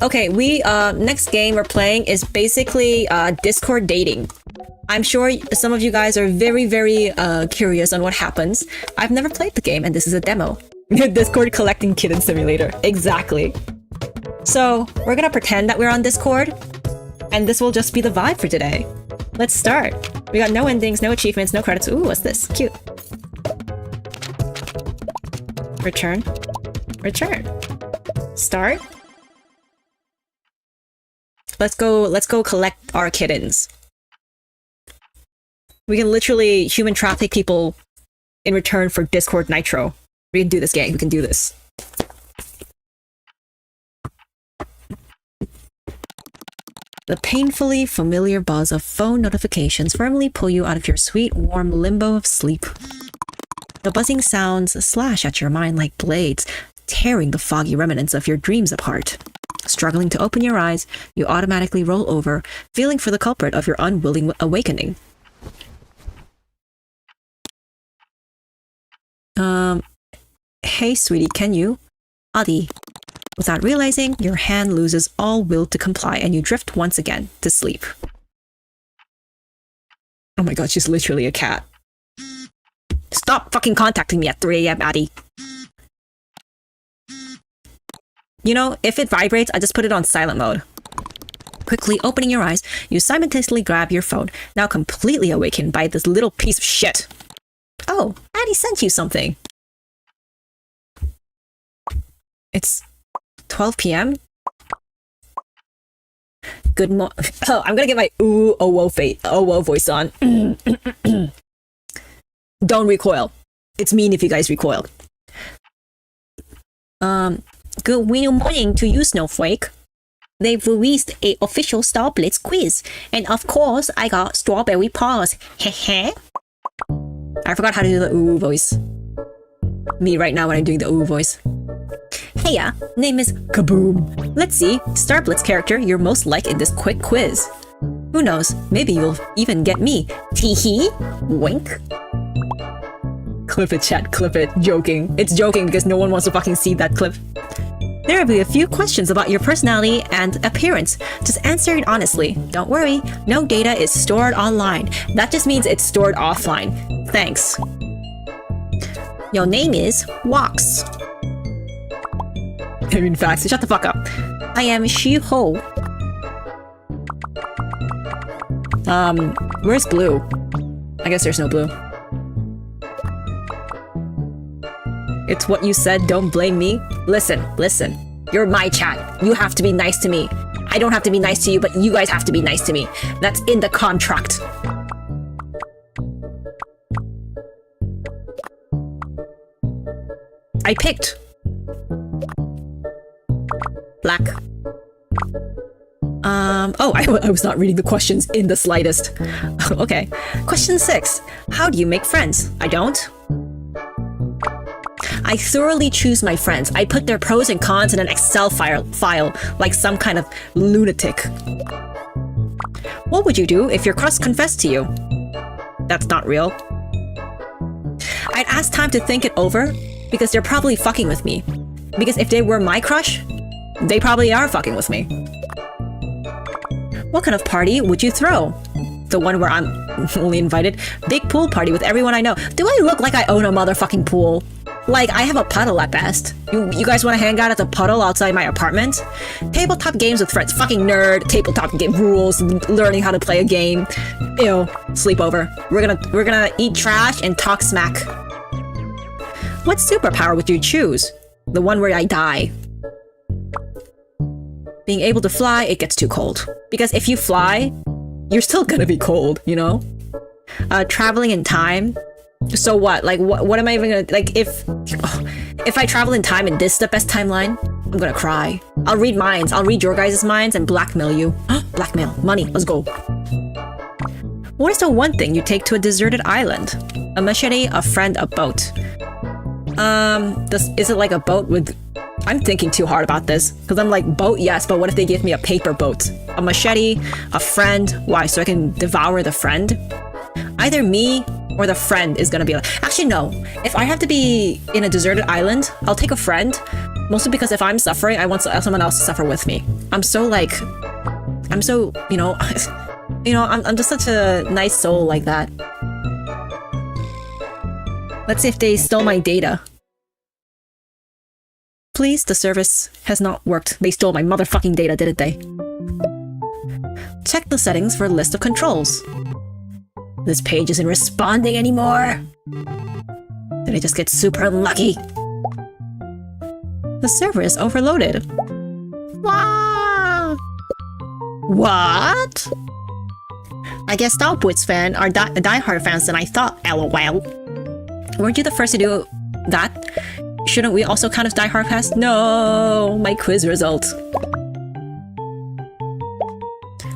Okay, next game we're playing is basically Discord dating. I'm sure some of you guys are very, very curious on what happens. I've never played the game, and this is a demo. Discord collecting kitten simulator. Exactly. So, we're gonna pretend that we're on Discord, and this will just be the vibe for today. Let's start. We got no endings, no achievements, no credits. Ooh, what's this? Cute. Return. Return. Start. Let's go collect our kittens. We can literally human traffic people in return for Discord Nitro. We can do this, gang. We can do this. The painfully familiar buzz of phone notifications firmly pull you out of your sweet, warm limbo of sleep. The buzzing sounds slash at your mind like blades, tearing the foggy remnants of your dreams apart. Struggling to open your eyes, you automatically roll over, feeling for the culprit of your unwilling awakening. Hey sweetie, can you? Adi. Without realizing, your hand loses all will to comply and you drift once again to sleep. Oh my god, she's literally a cat. Stop fucking contacting me at 3 AM, Adi. You know, if it vibrates, I just put it on silent mode. Quickly opening your eyes, you simultaneously grab your phone, now completely awakened by this little piece of shit. Oh, Adi sent you something. It's 12 PM? Good mo- Oh, I'm gonna get my ooh oh whoa voice on. Don't recoil. It's mean if you guys recoil. Good morning to you, Snowflake. They've released a official Star Blitz quiz, and of course, I got strawberry paws. Heh. I forgot how to do the ooh voice. Me right now when I'm doing the ooh voice. Heya, name is Kaboom. Let's see, Star Blitz character you're most like in this quick quiz. Who knows, maybe you'll even get me. Tee-hee, wink. Clip it, chat, clip it. Joking. It's joking because no one wants to fucking see that clip. There will be a few questions about your personality and appearance. Just answer it honestly. Don't worry, no data is stored online. That just means it's stored offline. Thanks. Your name is Wax. I mean facts, shut the fuck up. I am Shi-Ho. Where's blue? I guess there's no blue. It's what you said, don't blame me. Listen. You're my chat. You have to be nice to me. I don't have to be nice to you, but you guys have to be nice to me. That's in the contract. I picked black. Oh, I was not reading the questions in the slightest. Okay. Question 6. How do you make friends? I don't. I thoroughly choose my friends. I put their pros and cons in an Excel file like some kind of lunatic. What would you do if your crush confessed to you? That's not real. I'd ask time to think it over because they're probably fucking with me. Because if they were my crush, they probably are fucking with me. What kind of party would you throw? The one where I'm only invited? Big pool party with everyone I know. Do I look like I own a motherfucking pool? Like, I have a puddle at best. You guys want to hang out at the puddle outside my apartment? Tabletop games with friends. Fucking nerd. Tabletop game rules. Learning how to play a game. Ew. Sleepover. We're gonna eat trash and talk smack. What superpower would you choose? The one where I die. Being able to fly, it gets too cold. Because if you fly, you're still gonna be cold, you know? Traveling in time. So what? Like, what am I even gonna... Like, if I travel in time and this is the best timeline, I'm gonna cry. I'll read minds. I'll read your guys' minds and blackmail you. Blackmail. Money. Let's go. What is the one thing you take to a deserted island? A machete, a friend, a boat. Is it like a boat with... I'm thinking too hard about this. Because I'm like, boat, yes, but what if they give me a paper boat? A machete, a friend. Why? So I can devour the friend? Either me or the friend is gonna be like... Actually, no. If I have to be in a deserted island, I'll take a friend. Mostly because if I'm suffering, I want someone else to suffer with me. I'm so, you know, I'm just such a nice soul like that. Let's see if they stole my data. Please, the service has not worked. They stole my motherfucking data, didn't they? Check the settings for a list of controls. This page isn't responding anymore. Did I just get super unlucky? The server is overloaded. Wow. What? I guess Stalkers fans are die-hard fans than I thought, lol. Weren't you the first to do that? Shouldn't we also count as die-hard fans? No, my quiz result.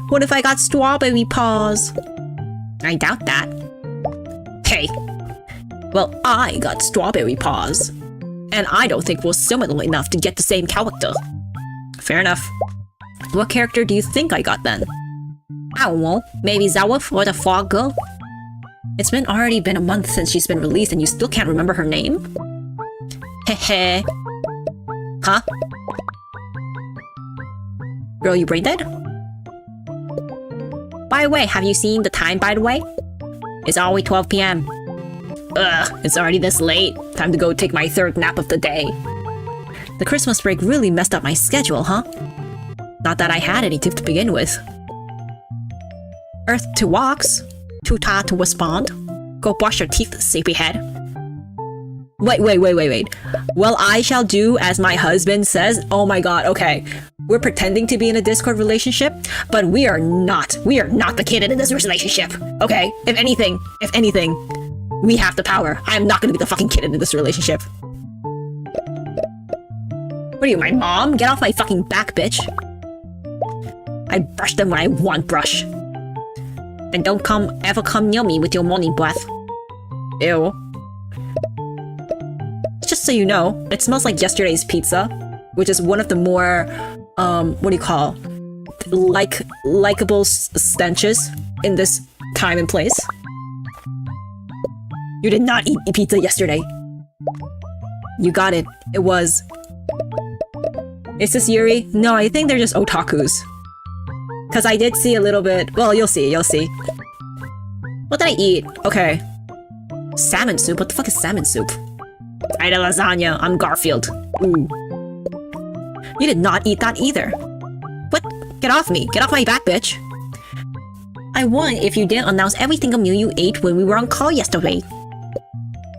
What if I got strawberry paws? I doubt that. Hey. Well, I got strawberry paws. And I don't think we're similar enough to get the same character. Fair enough. What character do you think I got then? I don't know. Maybe Zawaf or the Frog Girl? It's already been a month since she's been released and you still can't remember her name? Hehe. Huh? Girl, you brain dead? By the way, have you seen the time, by the way? It's already 12 p.m. Ugh, it's already this late. Time to go take my third nap of the day. The Christmas break really messed up my schedule, huh? Not that I had any to begin with. Earth to walks. Too tired to respond. Go brush your teeth, sleepyhead. Wait. Well, I shall do as my husband says. Oh my god, okay. We're pretending to be in a Discord relationship, but we are not. We are not the kid in this relationship. Okay? If anything, we have the power. I'm not gonna be the fucking kid in this relationship. What are you, my mom? Get off my fucking back, bitch. I brush them when I want brush. And don't ever come near me with your morning breath. Ew. Just so you know, it smells like yesterday's pizza, which is one of the more, what do you call, likable stenches in this time and place. You did not eat pizza yesterday. You got it. It was... Is this Yuri? No, I think they're just otakus. Because I did see a little bit... Well, you'll see. What did I eat? Okay. Salmon soup? What the fuck is salmon soup? I had a lasagna. I'm Garfield. Ooh. You did not eat that either. What? Get off me. Get off my back, bitch. I won if you didn't announce every single meal you ate when we were on call yesterday.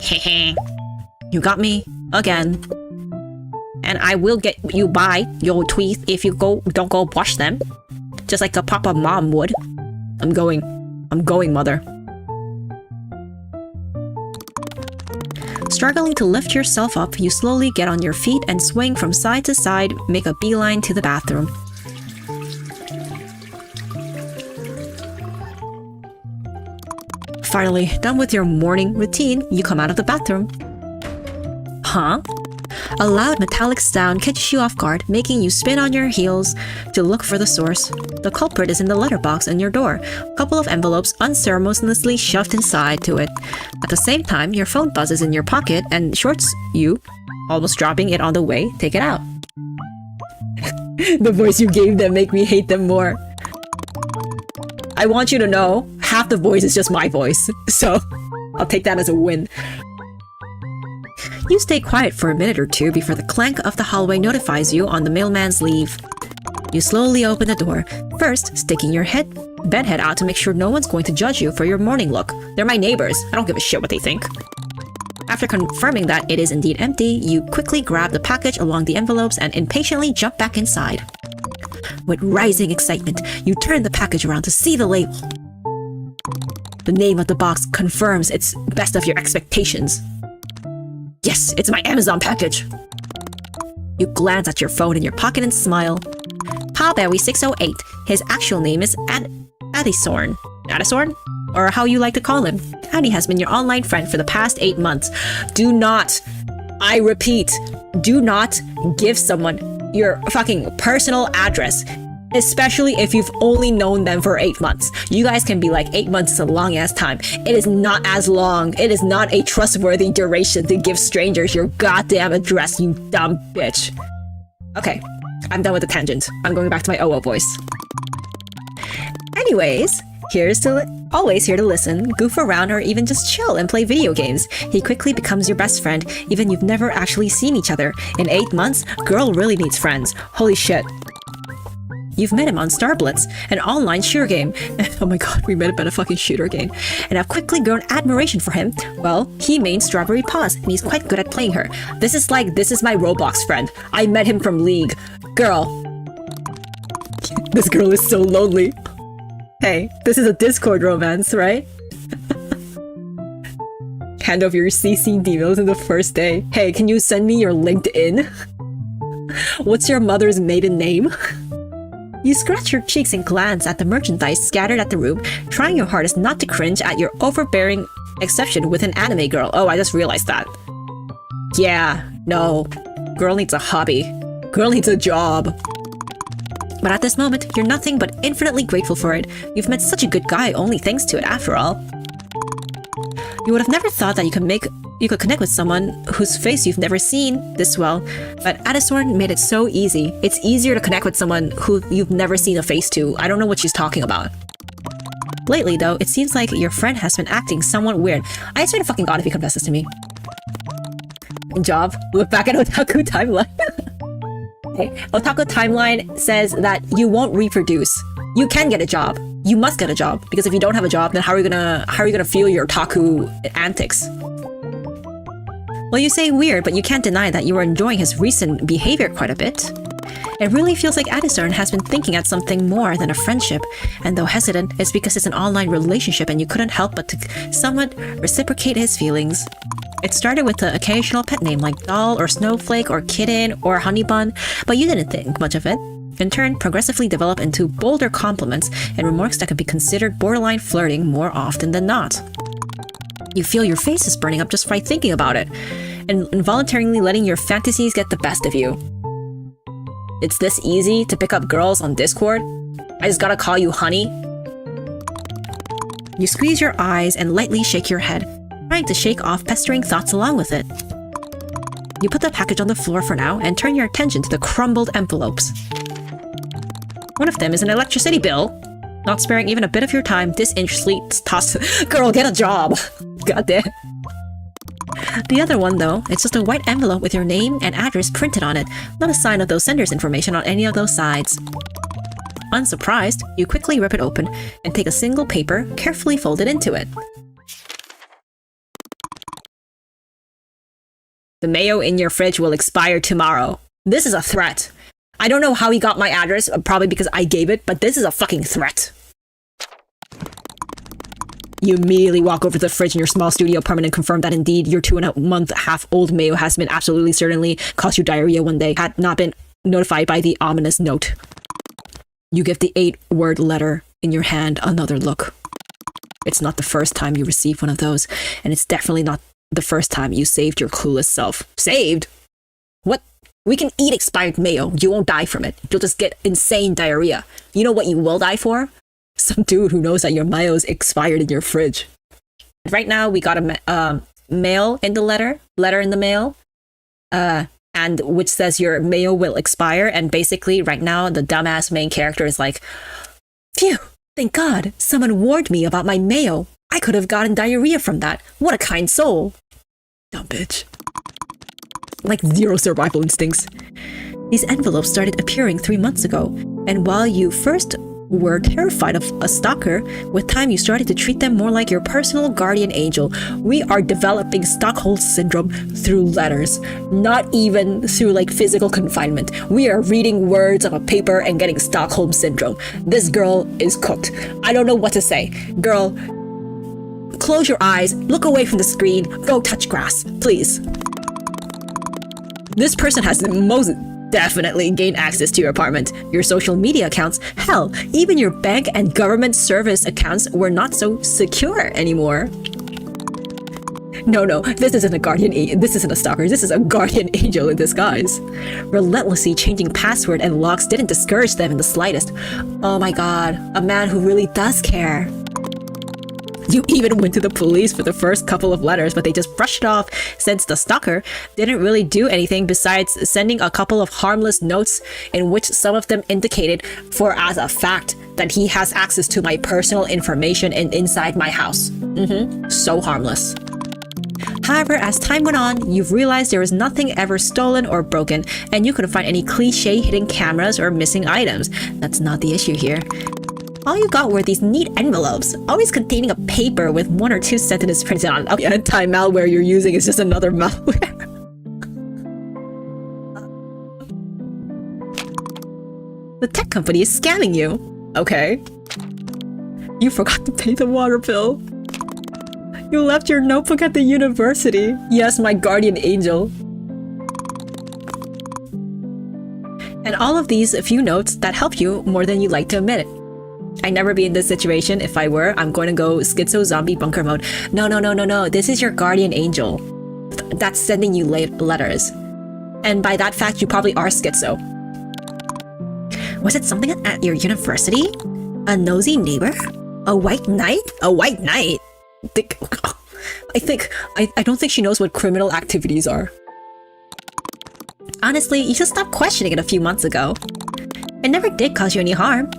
Hehe. You got me. Again. And I will get you by your teeth if you don't go brush them. Just like a proper mom would. I'm going, mother. Struggling to lift yourself up, you slowly get on your feet and swing from side to side, make a beeline to the bathroom. Finally, done with your morning routine, you come out of the bathroom. Huh? A loud metallic sound catches you off guard, making you spin on your heels to look for the source. The culprit is in the letterbox on your door, a couple of envelopes unceremoniously shoved inside to it. At the same time, your phone buzzes in your pocket and shorts you, almost dropping it on the way. Take it out. The voice you gave them make me hate them more. I want you to know, half the voice is just my voice, so I'll take that as a win. You stay quiet for a minute or two before the clank of the hallway notifies you on the mailman's leave. You slowly open the door, first sticking your bed head out to make sure no one's going to judge you for your morning look. They're my neighbors. I don't give a shit what they think. After confirming that it is indeed empty, you quickly grab the package along the envelopes and impatiently jump back inside. With rising excitement, you turn the package around to see the label. The name of the box confirms it's best of your expectations. Yes, it's my Amazon package! You glance at your phone in your pocket and smile. Powberry608. His actual name is Addisorn. Addisorn? Or how you like to call him. Addy has been your online friend for the past 8 months. Do not, I repeat, do not give someone your fucking personal address Especially if you've only known them for 8 months. You guys can be like, 8 months is a long ass time. It is not as long. It is not a trustworthy duration to give strangers your goddamn address, you dumb bitch. Okay, I'm done with the tangent. I'm going back to my OO voice. Anyways, always here to listen, goof around, or even just chill and play video games. He quickly becomes your best friend, even you've never actually seen each other. In 8 months, girl really needs friends. Holy shit. You've met him on Star Blitz, an online shooter game. Oh my god, we met him at a fucking shooter game. And I've quickly grown admiration for him. Well, he mains Strawberry Paws, and he's quite good at playing her. This is my Roblox friend. I met him from League. Girl. This girl is so lonely. Hey, this is a Discord romance, right? Hand over your CC emails in the first day. Hey, can you send me your LinkedIn? What's your mother's maiden name? You scratch your cheeks and glance at the merchandise scattered at the room, trying your hardest not to cringe at your overbearing exception with an anime girl. Oh, I just realized that. Yeah, no. Girl needs a hobby. Girl needs a job. But at this moment, you're nothing but infinitely grateful for it. You've met such a good guy only thanks to it, after all. You would have never thought that you could connect with someone whose face you've never seen this well, but Addison made it so easy. It's easier to connect with someone who you've never seen a face to. I don't know what she's talking about. Lately, though, it seems like your friend has been acting somewhat weird. I swear to fucking god if he confesses to me. Job. Look back at Otaku Timeline. Okay. Otaku Timeline says that you won't reproduce. You can get a job. You must get a job, because if you don't have a job, then how are you gonna feel your otaku antics? Well, you say weird, but you can't deny that you were enjoying his recent behavior quite a bit. It really feels like Addison has been thinking at something more than a friendship, and though hesitant, it's because it's an online relationship and you couldn't help but to somewhat reciprocate his feelings. It started with the occasional pet name like Doll or Snowflake or Kitten or Honey Bun, but you didn't think much of it. In turn, progressively develop into bolder compliments and remarks that could be considered borderline flirting more often than not. You feel your face is burning up just by thinking about it, and involuntarily letting your fantasies get the best of you. It's this easy to pick up girls on Discord? I just gotta call you honey? You squeeze your eyes and lightly shake your head, trying to shake off pestering thoughts along with it. You put the package on the floor for now and turn your attention to the crumbled envelopes. One of them is an electricity bill. Not sparing even a bit of your time, disinterestedly toss. Girl, get a job! Goddamn. The other one, though, it's just a white envelope with your name and address printed on it, not a sign of those senders' information on any of those sides. Unsurprised, you quickly rip it open and take a single paper, carefully folded into it. The mayo in your fridge will expire tomorrow. This is a threat. I don't know how he got my address, probably because I gave it, but this is a fucking threat. You immediately walk over to the fridge in your small studio apartment and confirm that indeed your 2.5-month-old mayo has been absolutely certainly caused you diarrhea one day, had not been notified by the ominous note. You give the 8-word letter in your hand another look. It's not the first time you received one of those, and it's definitely not the first time you saved your clueless self. Saved? What? We can eat expired mayo. You won't die from it. You'll just get insane diarrhea. You know what you will die for? Some dude who knows that your mayo is expired in your fridge. Right now, we got a mail in the letter in the mail, and which says your mayo will expire. And basically, right now, the dumbass main character is like, phew, thank God, someone warned me about my mayo. I could have gotten diarrhea from that. What a kind soul. Dumb bitch. Like zero survival instincts. These envelopes started appearing 3 months ago, and while you first were terrified of a stalker, with time you started to treat them more like your personal guardian angel. We are developing Stockholm Syndrome through letters, not even through like physical confinement. We are reading words on a paper and getting Stockholm Syndrome. This girl is cooked. I don't know what to say. Girl, close your eyes, look away from the screen, go touch grass, please. This person has most definitely gained access to your apartment, your social media accounts, hell, even your bank and government service accounts were not so secure anymore. No, this isn't a this isn't a stalker, this is a guardian angel in disguise. Relentlessly changing password and locks didn't discourage them in the slightest. Oh my god, a man who really does care. You even went to the police for the first couple of letters, but they just brushed it off since the stalker didn't really do anything besides sending a couple of harmless notes in which some of them indicated for as a fact that he has access to my personal information and inside my house. So harmless. However, as time went on, you've realized there was nothing ever stolen or broken, and you couldn't find any cliche hidden cameras or missing items. That's not the issue here. All you got were these neat envelopes, always containing a paper with 1 or 2 sentences printed on it. The anti-malware you're using is just another malware. The tech company is scamming you. Okay. You forgot to pay the water bill. You left your notebook at the university. Yes, my guardian angel. And all of these few notes that help you more than you like to admit it. I'd never be in this situation. If I were, I'm going to go schizo zombie bunker mode. No. This is your guardian angel. That's sending you letters. And by that fact, you probably are schizo. Was it something at your university? A nosy neighbor? A white knight? A white knight? I don't think she knows what criminal activities are. Honestly, you should stop questioning it a few months ago. It never did cause you any harm.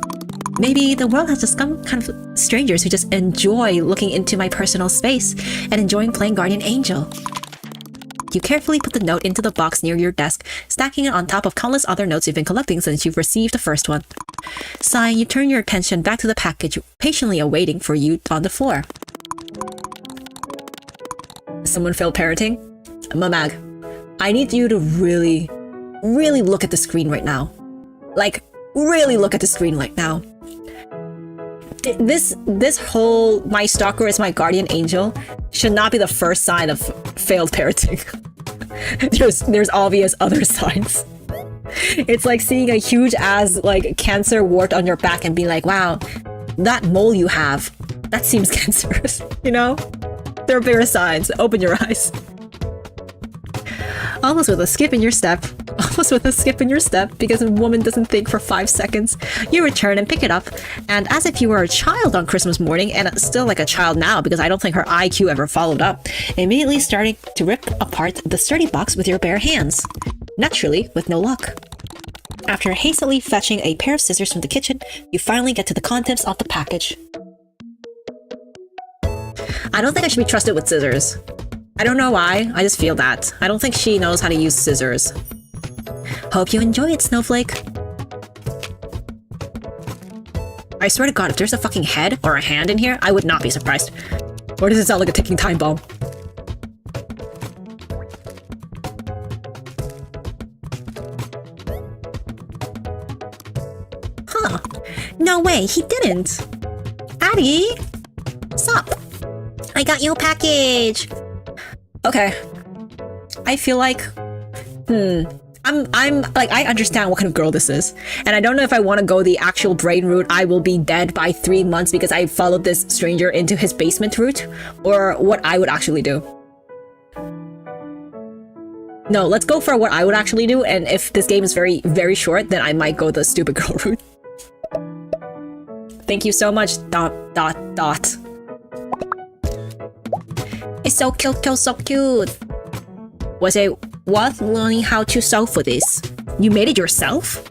Maybe the world has just some kind of strangers who just enjoy looking into my personal space and enjoying playing guardian angel. You carefully put the note into the box near your desk, stacking it on top of countless other notes you've been collecting since you've received the first one. Sighing, you turn your attention back to the package, patiently awaiting for you on the floor. Someone failed parenting? Mamag, I need you to really look at the screen right now. Like, really look at the screen right now. This whole my stalker is my guardian angel should not be the first sign of failed parenting. there's obvious other signs. It's like seeing a huge ass like cancer wart on your back and being like, wow, that mole you have, that seems cancerous, you know? There are bigger signs. Open your eyes. Almost with a skip in your step, because a woman doesn't think for 5 seconds, you return and pick it up, and as if you were a child on Christmas morning, and still like a child now because I don't think her IQ ever followed up, immediately starting to rip apart the sturdy box with your bare hands. Naturally, with no luck. After hastily fetching a pair of scissors from the kitchen, you finally get to the contents of the package. I don't think I should be trusted with scissors. I don't know why, I just feel that. I don't think she knows how to use scissors. Hope you enjoy it, Snowflake. I swear to god, if there's a fucking head or a hand in here, I would not be surprised. Or does it sound like a ticking time bomb? Huh. No way, he didn't. Addie? Sup? I got you a package. Okay. I feel like... I'm like, I understand what kind of girl this is. And I don't know if I want to go the actual brain route, I will be dead by 3 months because I followed this stranger into his basement route, or what I would actually do. No, let's go for what I would actually do, and if this game is very, very short, then I might go the stupid girl route. Thank you so much, ... It's so cute, so cute. Was it worth learning how to sew for this? You made it yourself?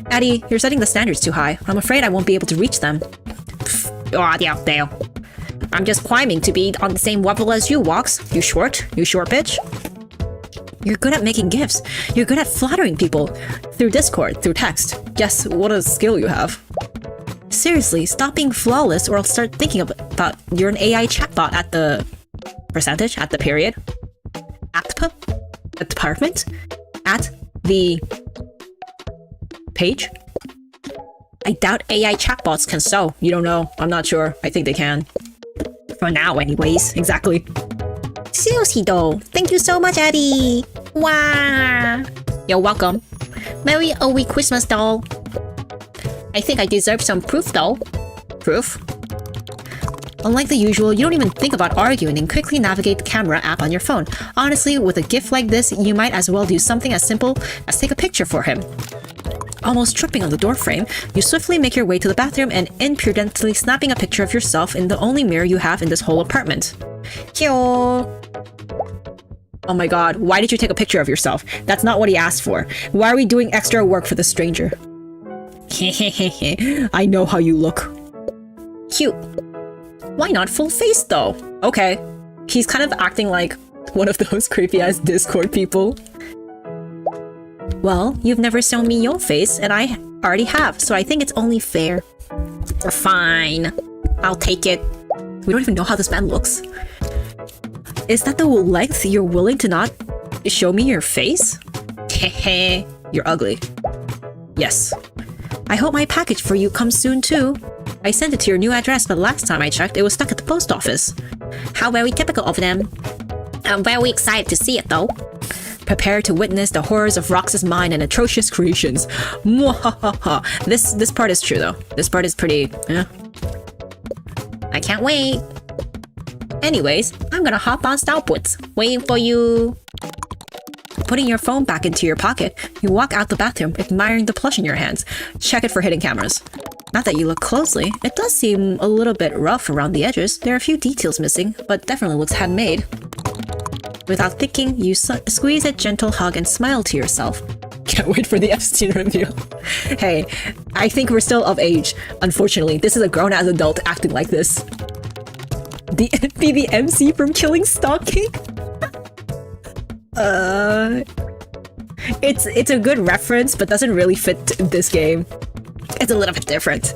Addie, you're setting the standards too high. I'm afraid I won't be able to reach them. Oh, yeah. I'm just climbing to be on the same level as you, Wox. You short bitch. You're good at making gifts. You're good at flattering people. Through Discord, through text. Yes, what a skill you have. Seriously, stop being flawless or I'll start thinking about you're an AI chatbot at the... percentage? At the period? At the department? At the... page? I doubt AI chatbots can sew. You don't know. I'm not sure. I think they can. For now, anyways. Exactly. Seriously though. Thank you so much, Eddie. Wow. You're welcome. Merry early Christmas, doll. I think I deserve some proof, though. Proof? Unlike the usual, you don't even think about arguing and quickly navigate the camera app on your phone. Honestly, with a gift like this, you might as well do something as simple as take a picture for him. Almost tripping on the door frame, you swiftly make your way to the bathroom and imprudently snapping a picture of yourself in the only mirror you have in this whole apartment. Kyo! Oh my god, why did you take a picture of yourself? That's not what he asked for. Why are we doing extra work for the stranger? Hehehehe, I know how you look. Cute. Why not full face though? Okay. He's kind of acting like one of those creepy ass Discord people. Well, you've never shown me your face and I already have, so I think it's only fair. Fine. I'll take it. We don't even know how this man looks. Is that the length you're willing to not show me your face? Hehe. You're ugly. Yes. I hope my package for you comes soon too. I sent it to your new address, but last time I checked, it was stuck at the post office. How very typical of them. I'm very excited to see it though. Prepare to witness the horrors of Rox's mind and atrocious creations. Mwahaha. This part is true though. This part is pretty... I can't wait. Anyways, I'm gonna hop on Stalkers. Waiting for you. Putting your phone back into your pocket, you walk out the bathroom, admiring the plush in your hands. Check it for hidden cameras. Not that you look closely, it does seem a little bit rough around the edges. There are a few details missing, but definitely looks handmade. Without thinking, you squeeze a gentle hug and smile to yourself. Can't wait for the Epstein reveal. Hey, I think we're still of age. Unfortunately, this is a grown-ass adult acting like this. Be the MC from Killing Stalking? It's a good reference, but doesn't really fit this game. It's a little bit different.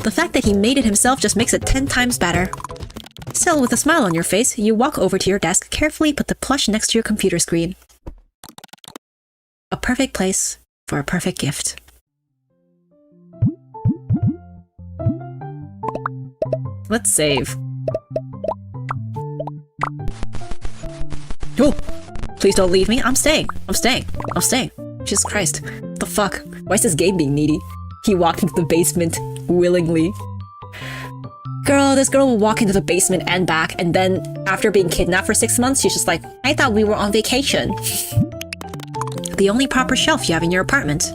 The fact that he made it himself just makes it 10 times better. Still, with a smile on your face, you walk over to your desk, carefully put the plush next to your computer screen. A perfect place for a perfect gift. Let's save. Oh! Please don't leave me. I'm staying. I'm staying. I'm staying. Jesus Christ. What the fuck? Why is this game being needy? He walked into the basement willingly. Girl, this girl will walk into the basement and back, and then after being kidnapped for 6 months, she's just like, I thought we were on vacation. The only proper shelf you have in your apartment.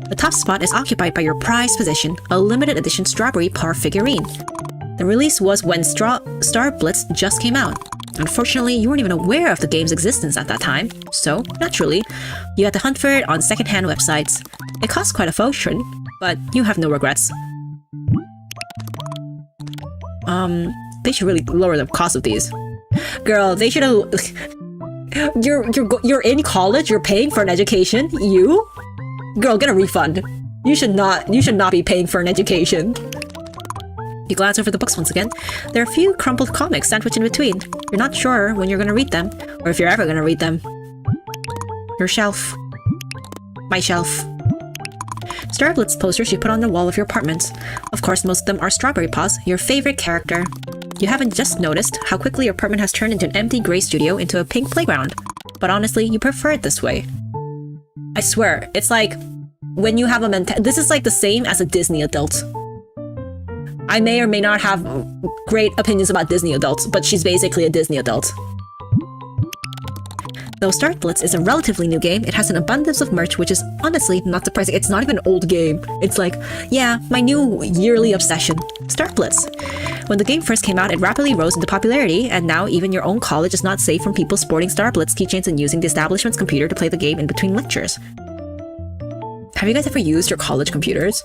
The top spot is occupied by your prized possession, a limited edition strawberry par figurine. The release was when Star Blitz just came out. Unfortunately, you weren't even aware of the game's existence at that time, so, naturally, you had to hunt for it on secondhand websites. It cost quite a fortune, but you have no regrets. They should really lower the cost of these. Girl, they should have... You're in college, you're paying for an education? You? Girl, get a refund. You should not be paying for an education. You glance over the books once again. There are a few crumpled comics sandwiched in between. You're not sure when you're gonna read them, or if you're ever gonna read them. Your shelf. My shelf. Star Blitz posters you put on the wall of your apartment. Of course, most of them are Strawberry Paws, your favorite character. You haven't just noticed how quickly your apartment has turned into an empty gray studio into a pink playground. But honestly, you prefer it this way. I swear, it's like when you have a this is like the same as a Disney adult. I may or may not have great opinions about Disney adults, but she's basically a Disney adult. Though Star Blitz is a relatively new game, it has an abundance of merch, which is honestly not surprising. It's not even an old game. It's like, yeah, my new yearly obsession. Star Blitz. When the game first came out, it rapidly rose into popularity, and now even your own college is not safe from people sporting Star Blitz keychains and using the establishment's computer to play the game in between lectures. Have you guys ever used your college computers?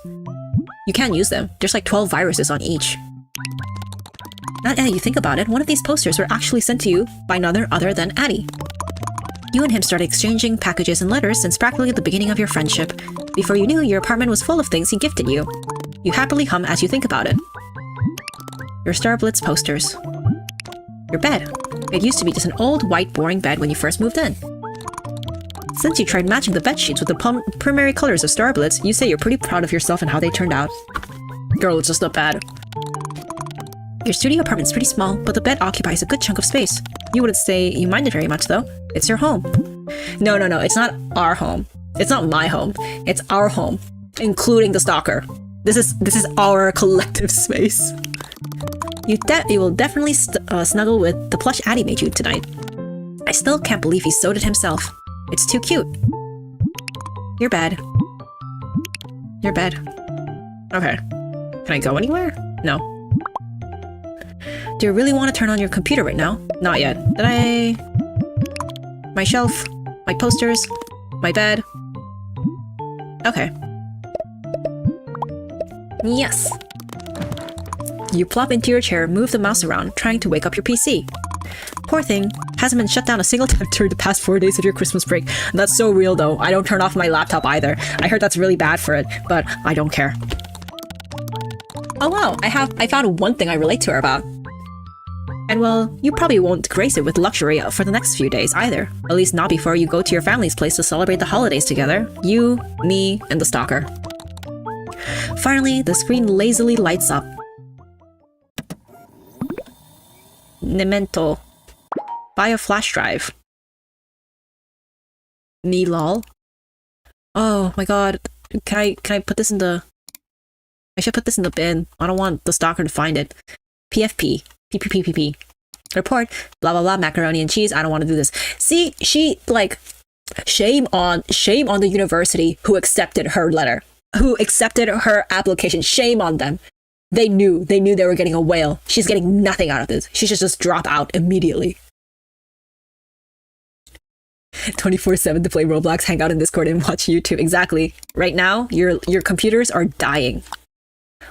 You can't use them. There's like 12 viruses on each. Now that you think about it, one of these posters were actually sent to you by another other than Addie. You and him started exchanging packages and letters since practically the beginning of your friendship. Before you knew, your apartment was full of things he gifted you. You happily hum as you think about it. Your Star Blitz posters. Your bed. It used to be just an old, white, boring bed when you first moved in. Since you tried matching the bed sheets with the primary colors of Star Blitz, you say you're pretty proud of yourself and how they turned out. Girl, it's just not bad. Your studio apartment's pretty small, but the bed occupies a good chunk of space. You wouldn't say you mind it very much, though. It's your home. No, it's not our home. It's not my home. It's our home, including the stalker. This is our collective space. You will definitely snuggle with the plush Addy made you tonight. I still can't believe he sewed it himself. It's too cute. You're bad. You're bad. Okay. Can I go anywhere? No. Do you really want to turn on your computer right now? Not yet. Did I... My shelf, my posters, my bed. Okay. Yes. You plop into your chair, move the mouse around, trying to wake up your PC. Poor thing, hasn't been shut down a single time during the past 4 days of your Christmas break. That's so real though. I don't turn off my laptop either. I heard that's really bad for it, but I don't care. Oh wow, I found one thing I relate to her about. And well, you probably won't grace it with luxury for the next few days either. At least not before you go to your family's place to celebrate the holidays together. You, me, and the stalker. Finally, the screen lazily lights up. Memento. Buy a flash drive. Me lol. Oh my god. Can I put this in the... I should put this in the bin. I don't want the stalker to find it. PFP. PPPPP. Report. Blah blah blah. Macaroni and cheese. I don't want to do this. See, she like... Shame on the university who accepted her letter. Who accepted her application. Shame on them. They knew they were getting a whale. She's getting nothing out of this. She should just drop out immediately. 24/7 to play Roblox, hang out in Discord, and watch YouTube. Exactly. Right now, your computers are dying.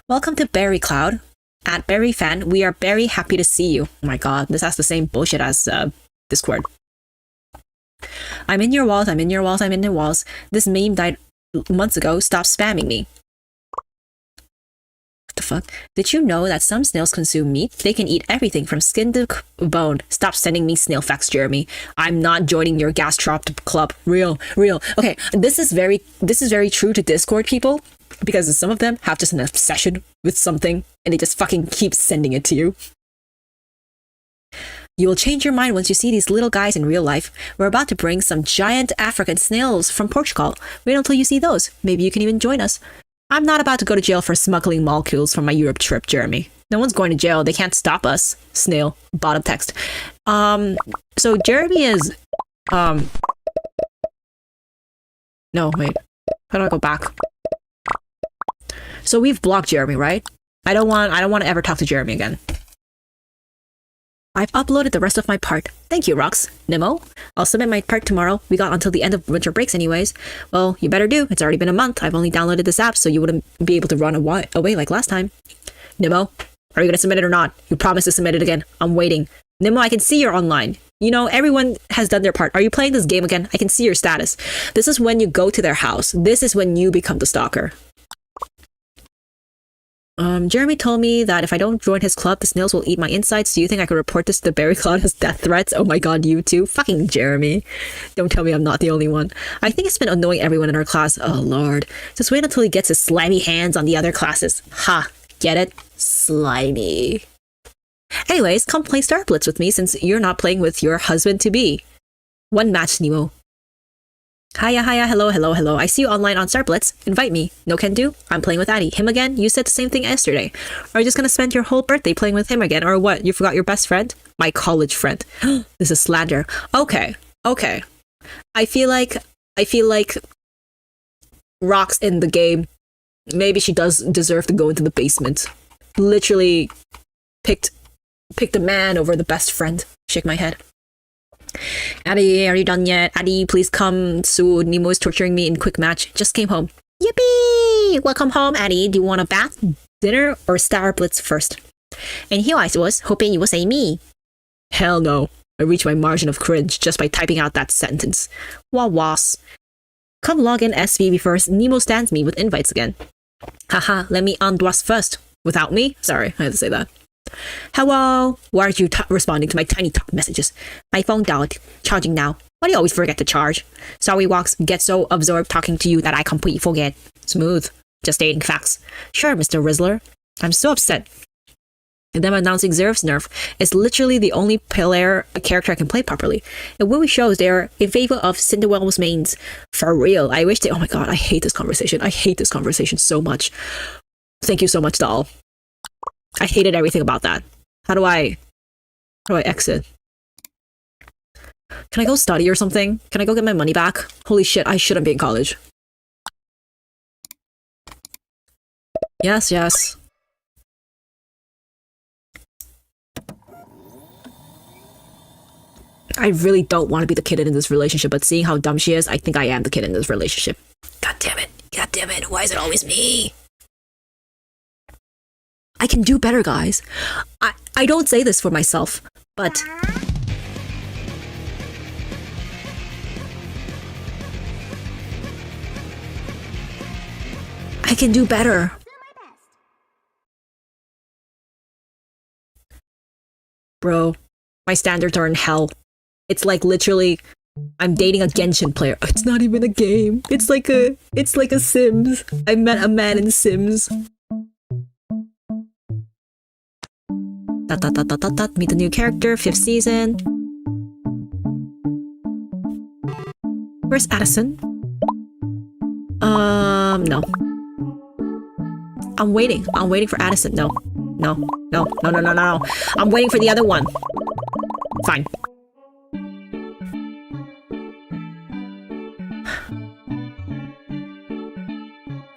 Welcome to Berry Cloud. At Berry Fan, we are very happy to see you. Oh my god, this has the same bullshit as Discord. I'm in your walls, I'm in your walls, I'm in your walls. This meme died months ago. Stop spamming me. What the fuck? Did you know that some snails consume meat? They can eat everything from skin to bone. Stop sending me snail facts, Jeremy. I'm not joining your gastrop club. Real. Okay, this is very true to Discord people, because some of them have just an obsession with something and they just fucking keep sending it to you. You will change your mind once you see these little guys in real life. We're about to bring some giant African snails from Portugal. Wait until you see those. Maybe you can even join us. I'm not about to go to jail for smuggling molecules from my Europe trip, Jeremy. No one's going to jail. They can't stop us. Snail. Bottom text. So Jeremy is... No, wait. How do I go back? So we've blocked Jeremy, right? I don't want to ever talk to Jeremy again. I've uploaded the rest of my part. Thank you, Rox. Nemo, I'll submit my part tomorrow. We got until the end of winter breaks anyways. Well, you better do. It's already been a month. I've only downloaded this app so you wouldn't be able to run away like last time. Nemo, are you going to submit it or not? You promised to submit it again. I'm waiting. Nemo, I can see you're online. You know, everyone has done their part. Are you playing this game again? I can see your status. This is when you go to their house. This is when you become the stalker. Jeremy told me that if I don't join his club, the snails will eat my insides. Do you think I could report this to the Berry Cloud as death threats? Oh my god, you too? Fucking Jeremy. Don't tell me I'm not the only one. I think it's been annoying everyone in our class. Oh lord. Just wait until he gets his slimy hands on the other classes. Ha! Get it? Slimy. Anyways, come play Star Blitz with me since you're not playing with your husband-to-be. One match, Nemo. Hiya, hello. I see you online on Star Blitz. Invite me. No can do? I'm playing with Addy. Him again? You said the same thing yesterday. Are you just gonna spend your whole birthday playing with him again? Or what? You forgot your best friend? My college friend. This is slander. Okay. I feel like Rox in the game. Maybe she does deserve to go into the basement. Literally picked a man over the best friend. Shake my head. Addy, are you done yet? Addy, please come soon. Nemo is torturing me in quick match. Just came home. Yippee! Welcome home, Addy. Do you want a bath, dinner, or Star Blitz first? And here I was, hoping you would say me. Hell no. I reached my margin of cringe just by typing out that sentence. Wah-was. Come log in SVB first. Nemo stands me with invites again. Haha, let me undress first. Without me? Sorry, I had to say that. Hello? Why aren't you responding to my tiny talk messages? My phone died. Charging now. Why do you always forget to charge? Sorry, Walks. Get so absorbed talking to you that I completely forget. Smooth. Just stating facts. Sure, Mr. Rizzler. I'm so upset. And them announcing Zerf's nerf is literally the only player character I can play properly. It really shows they're in favor of Cinderell's mains. For real. I wish they... Oh my god, I hate this conversation. I hate this conversation so much. Thank you so much, doll. I hated everything about that. How do I exit? Can I go study or something? Can I go get my money back? Holy shit, I shouldn't be in college. Yes, yes. I really don't want to be the kid in this relationship, but seeing how dumb she is, I think I am the kid in this relationship. God damn it. God damn it. Why is it always me? I can do better, guys. I don't say this for myself, but... I can do better. Bro, my standards are in hell. It's like literally, I'm dating a Genshin player. It's not even a game. It's like a Sims. I met a man in Sims. Meet the new character, 5th season. Where's Addison? No. I'm waiting for Addison. No. I'm waiting for the other one. Fine.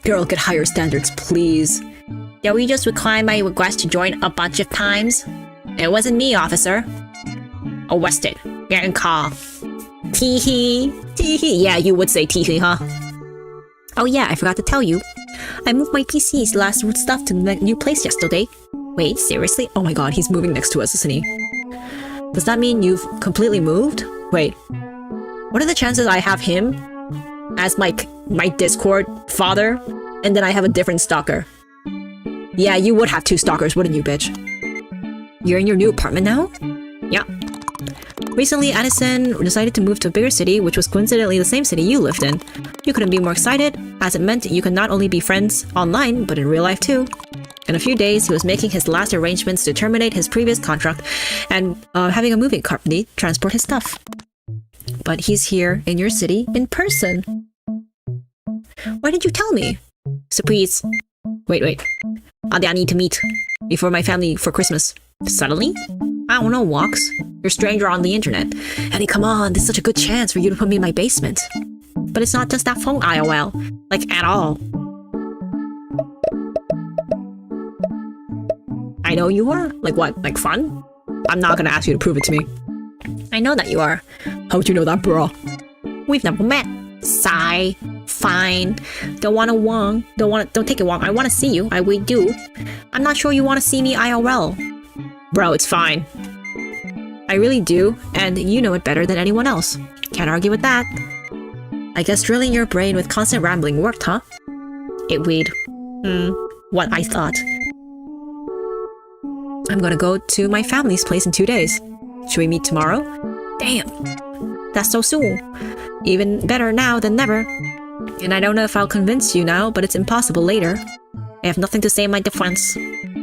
Girl, get higher standards, please. Yeah, we just declined my request to join a bunch of times. It wasn't me, officer. Arrested. Get in car. Tee-hee. Tee-hee. Yeah, you would say tee-hee, huh? Oh yeah, I forgot to tell you. I moved my PC's last root stuff to the new place yesterday. Wait, seriously? Oh my god, he's moving next to us, isn't he? Does that mean you've completely moved? Wait. What are the chances I have him as my Discord father, and then I have a different stalker? Yeah, you would have 2 stalkers, wouldn't you, bitch? You're in your new apartment now? Yeah. Recently, Addison decided to move to a bigger city, which was coincidentally the same city you lived in. You couldn't be more excited, as it meant you could not only be friends online, but in real life too. In a few days, he was making his last arrangements to terminate his previous contract and having a moving company transport his stuff. But he's here in your city in person. Why didn't you tell me? Surprise. Wait. I need to meet before my family for Christmas. Suddenly? I don't know, Walks. You're a stranger on the internet. Eddie, come on, this is such a good chance for you to put me in my basement. But it's not just that phone IOL. Like, at all. I know you are. Like what? Like fun? I'm not gonna ask you to prove it to me. I know that you are. How'd you know that, bro? We've never met. Sigh. Fine. Don't take it wrong. I wanna see you. We do. I'm not sure you wanna see me IRL. Bro, it's fine. I really do, and you know it better than anyone else. Can't argue with that. I guess drilling your brain with constant rambling worked, huh? It weed. What I thought. I'm gonna go to my family's place in 2 days. Should we meet tomorrow? Damn. That's so soon. Even better now than never. And I don't know if I'll convince you now, but it's impossible later. I have nothing to say in my defense.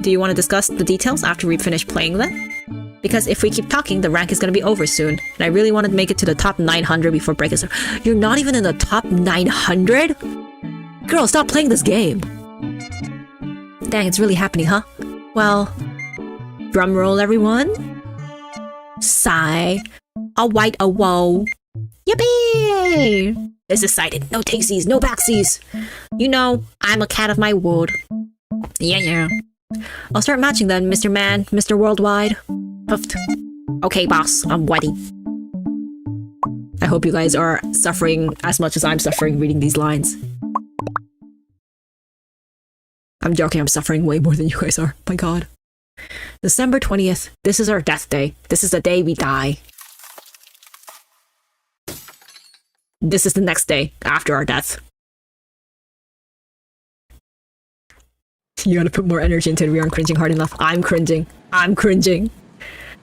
Do you want to discuss the details after we finish playing then? Because if we keep talking, the rank is going to be over soon. And I really want to make it to the top 900 before break is... You're not even in the top 900? Girl, stop playing this game. Dang, it's really happening, huh? Well... Drum roll, everyone. Sigh. A white a whoa. Yippee! It's decided. No takesies, no backsies. You know, I'm a cat of my word. Yeah. I'll start matching then, Mr. Man, Mr. Worldwide. Puffed. Okay, boss, I'm ready. I hope you guys are suffering as much as I'm suffering reading these lines. I'm joking, I'm suffering way more than you guys are. My god. December 20th. This is our death day. This is the day we die. This is the next day after our death. You gotta put more energy into it. We aren't cringing hard enough. I'm cringing.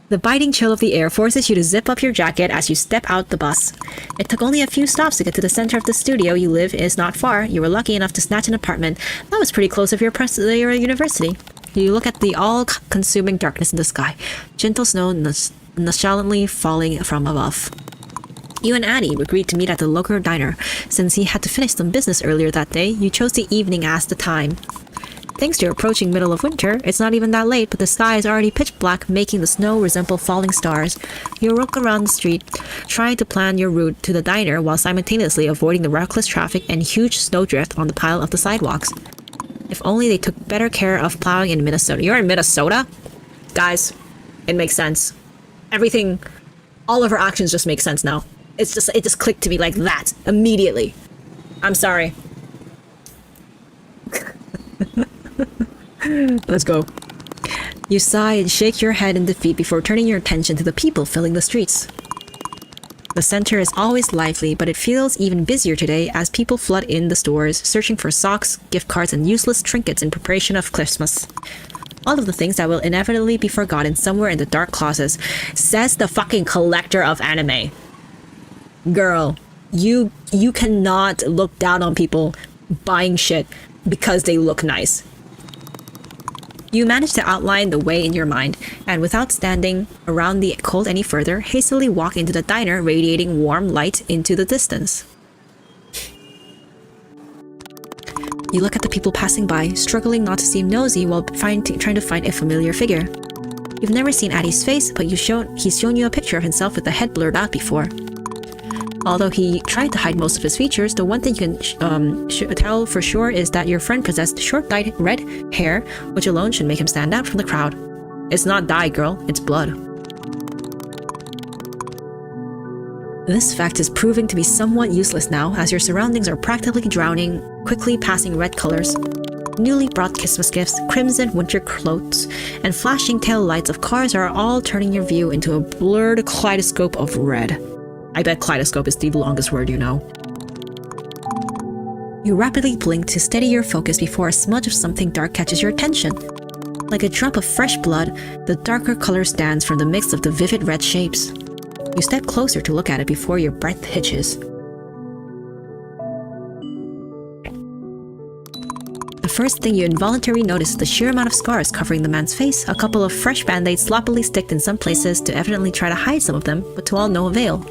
The biting chill of the air forces you to zip up your jacket as you step out the bus. It took only a few stops to get to the center of the studio you live is not far. You were lucky enough to snatch an apartment. That was pretty close of your university. You look at the all-consuming darkness in the sky. Gentle snow nonchalantly falling from above. You and Addie agreed to meet at the local diner. Since he had to finish some business earlier that day, you chose the evening as the time. Thanks to approaching middle of winter, it's not even that late, but the sky is already pitch black, making the snow resemble falling stars. You walk around the street, trying to plan your route to the diner while simultaneously avoiding the reckless traffic and huge snowdrift on the pile of the sidewalks. If only they took better care of plowing in Minnesota. You're in Minnesota? Guys, it makes sense. Everything, all of her actions just make sense now. It just clicked to me like that, immediately. I'm sorry. Let's go. You sigh and shake your head in defeat before turning your attention to the people filling the streets. The center is always lively, but it feels even busier today as people flood in the stores, searching for socks, gift cards, and useless trinkets in preparation of Christmas. All of the things that will inevitably be forgotten somewhere in the dark closets, says the fucking collector of anime. Girl, you cannot look down on people buying shit because they look nice. You manage to outline the way in your mind, and without standing around the cold any further, hastily walk into the diner, radiating warm light into the distance. You look at the people passing by, struggling not to seem nosy while trying to find a familiar figure. You've never seen Addie's face, but he's shown you a picture of himself with the head blurred out before. Although he tried to hide most of his features, the one thing you can tell for sure is that your friend possessed short dyed red hair, which alone should make him stand out from the crowd. It's not dye, girl, it's blood. This fact is proving to be somewhat useless now, as your surroundings are practically drowning, quickly passing red colors. Newly brought Christmas gifts, crimson winter cloaks, and flashing tail lights of cars are all turning your view into a blurred kaleidoscope of red. I bet kaleidoscope is the longest word you know. You rapidly blink to steady your focus before a smudge of something dark catches your attention. Like a drop of fresh blood, the darker color stands from the mix of the vivid red shapes. You step closer to look at it before your breath hitches. The first thing you involuntarily notice is the sheer amount of scars covering the man's face, a couple of fresh band-aids sloppily sticked in some places to evidently try to hide some of them, but to all no avail.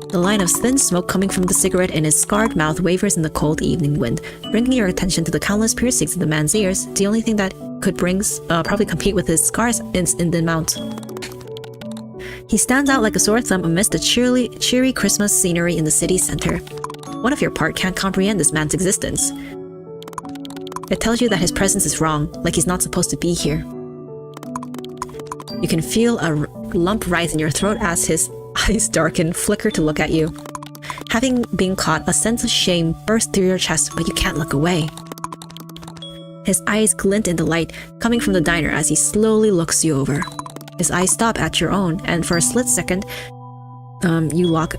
The line of thin smoke coming from the cigarette in his scarred mouth wavers in the cold evening wind, bringing your attention to the countless piercings in the man's ears, the only thing that could probably compete with his scars in the amount. He stands out like a sore thumb amidst the cheery Christmas scenery in the city center. One of your part can't comprehend this man's existence. It tells you that his presence is wrong, like he's not supposed to be here. You can feel a lump rise in your throat as his eyes darken, flicker to look at you. Having been caught, a sense of shame bursts through your chest, but you can't look away. His eyes glint in the light coming from the diner as he slowly looks you over. His eyes stop at your own, and for a split second, you lock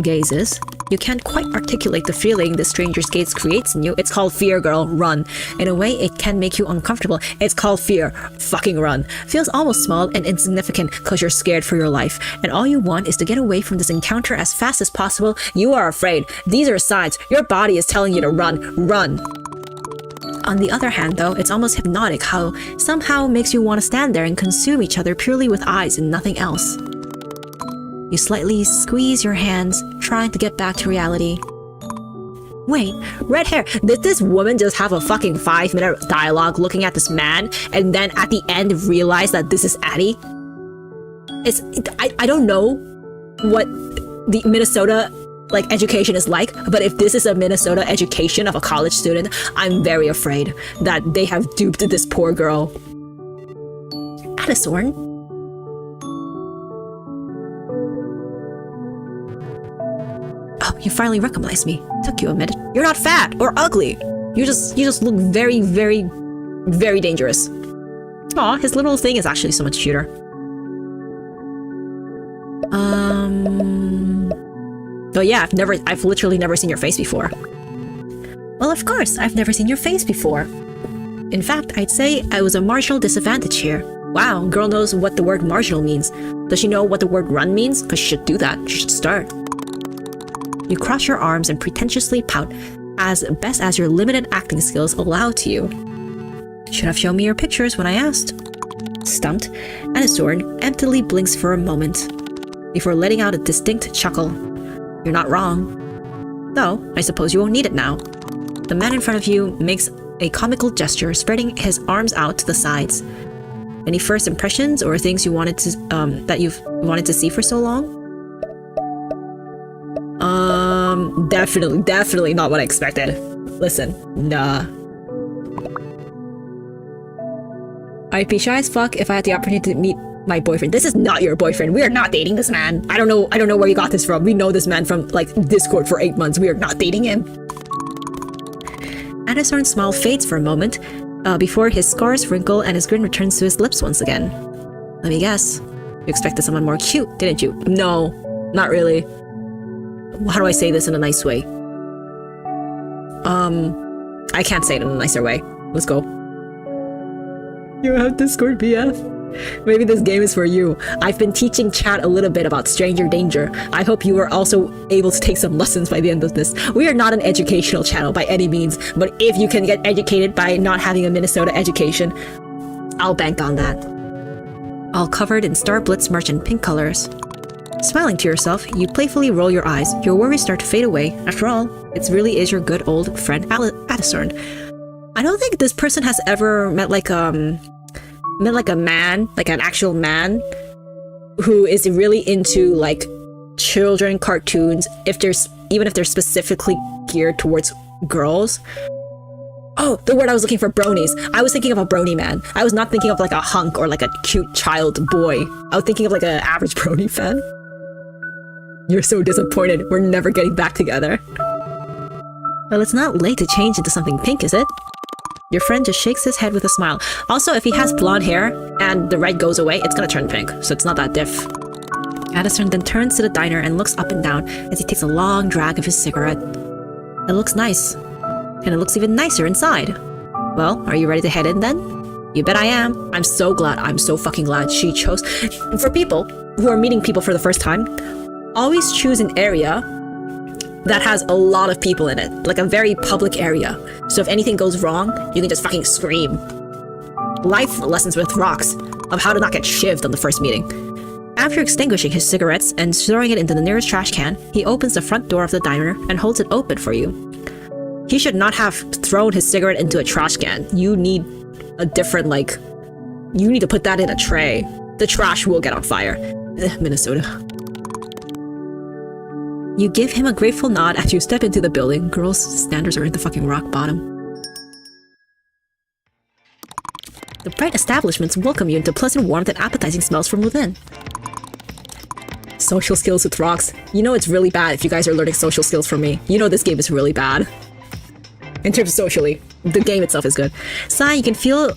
gazes. You can't quite articulate the feeling the stranger's gaze creates in you. It's called fear, girl. Run. In a way, it can make you uncomfortable. It's called fear. Fucking run. Feels almost small and insignificant because you're scared for your life. And all you want is to get away from this encounter as fast as possible. You are afraid. These are signs. Your body is telling you to run. Run. On the other hand, though, it's almost hypnotic how somehow makes you want to stand there and consume each other purely with eyes and nothing else. You slightly squeeze your hands, trying to get back to reality. Wait, red hair. Did this woman just have a fucking 5-minute dialogue looking at this man and then at the end realize that this is Addie? I don't know what the Minnesota education is like, but if this is a Minnesota education of a college student, I'm very afraid that they have duped this poor girl. Addison? Oh, you finally recognized me. Took you a minute. You're not fat or ugly. You just look very, very, very dangerous. Aw, his little thing is actually so much cuter. Oh yeah, I've literally never seen your face before. Well, of course, I've never seen your face before. In fact, I'd say I was a marginal disadvantage here. Wow, girl knows what the word marginal means. Does she know what the word run means? Because she should do that. She should start. You cross your arms and pretentiously pout, as best as your limited acting skills allow to you. Should have shown me your pictures when I asked. Stumped, Anasorn emptily blinks for a moment, before letting out a distinct chuckle. You're not wrong. Though, I suppose you won't need it now. The man in front of you makes a comical gesture, spreading his arms out to the sides. Any first impressions or things you wanted to that you've wanted to see for so long? Definitely not what I expected. Listen, nah. I'd be shy as fuck if I had the opportunity to meet my boyfriend. This is not your boyfriend. We are not dating this man. I don't know where you got this from. We know this man from like Discord for 8 months. We are not dating him. Addison's smile fades for a moment, before his scars wrinkle and his grin returns to his lips once again. Let me guess. You expected someone more cute, didn't you? No, not really. How do I say this in a nice way? I can't say it in a nicer way. Let's go. You have Discord BF. Maybe this game is for you. I've been teaching chat a little bit about stranger danger. I hope you are also able to take some lessons by the end of this. We are not an educational channel by any means, but if you can get educated by not having a Minnesota education, I'll bank on that. All covered in Star Blitz merch in pink colors. Smiling to yourself, you playfully roll your eyes. Your worries start to fade away. After all, it really is your good old friend Addison. I don't think this person has ever met like a man, like an actual man, who is really into like children cartoons. Even if they're specifically geared towards girls. Oh, the word I was looking for, bronies. I was thinking of a brony man. I was not thinking of like a hunk or like a cute child boy. I was thinking of like an average brony fan. You're so disappointed. We're never getting back together. Well, it's not late to change into something pink, is it? Your friend just shakes his head with a smile. Also, if he has blonde hair and the red goes away, it's gonna turn pink, so it's not that diff. Addison then turns to the diner and looks up and down as he takes a long drag of his cigarette. It looks nice. And it looks even nicer inside. Well, are you ready to head in then? You bet I am. I'm so glad. I'm so fucking glad she chose. For people who are meeting people for the first time, always choose an area that has a lot of people in it, like a very public area. So if anything goes wrong, you can just fucking scream. Life lessons with rocks of how to not get shivved on the first meeting. After extinguishing his cigarettes and throwing it into the nearest trash can, he opens the front door of the diner and holds it open for you. He should not have thrown his cigarette into a trash can. You need a different, like, you need to put that in a tray. The trash will get on fire. Minnesota. You give him a grateful nod as you step into the building. Girls' standards are at the fucking rock bottom. The bright establishments welcome you into pleasant warmth and appetizing smells from within. Social skills with rocks. You know it's really bad if you guys are learning social skills from me. You know this game is really bad. In terms of socially, the game itself is good. Sigh, you can feel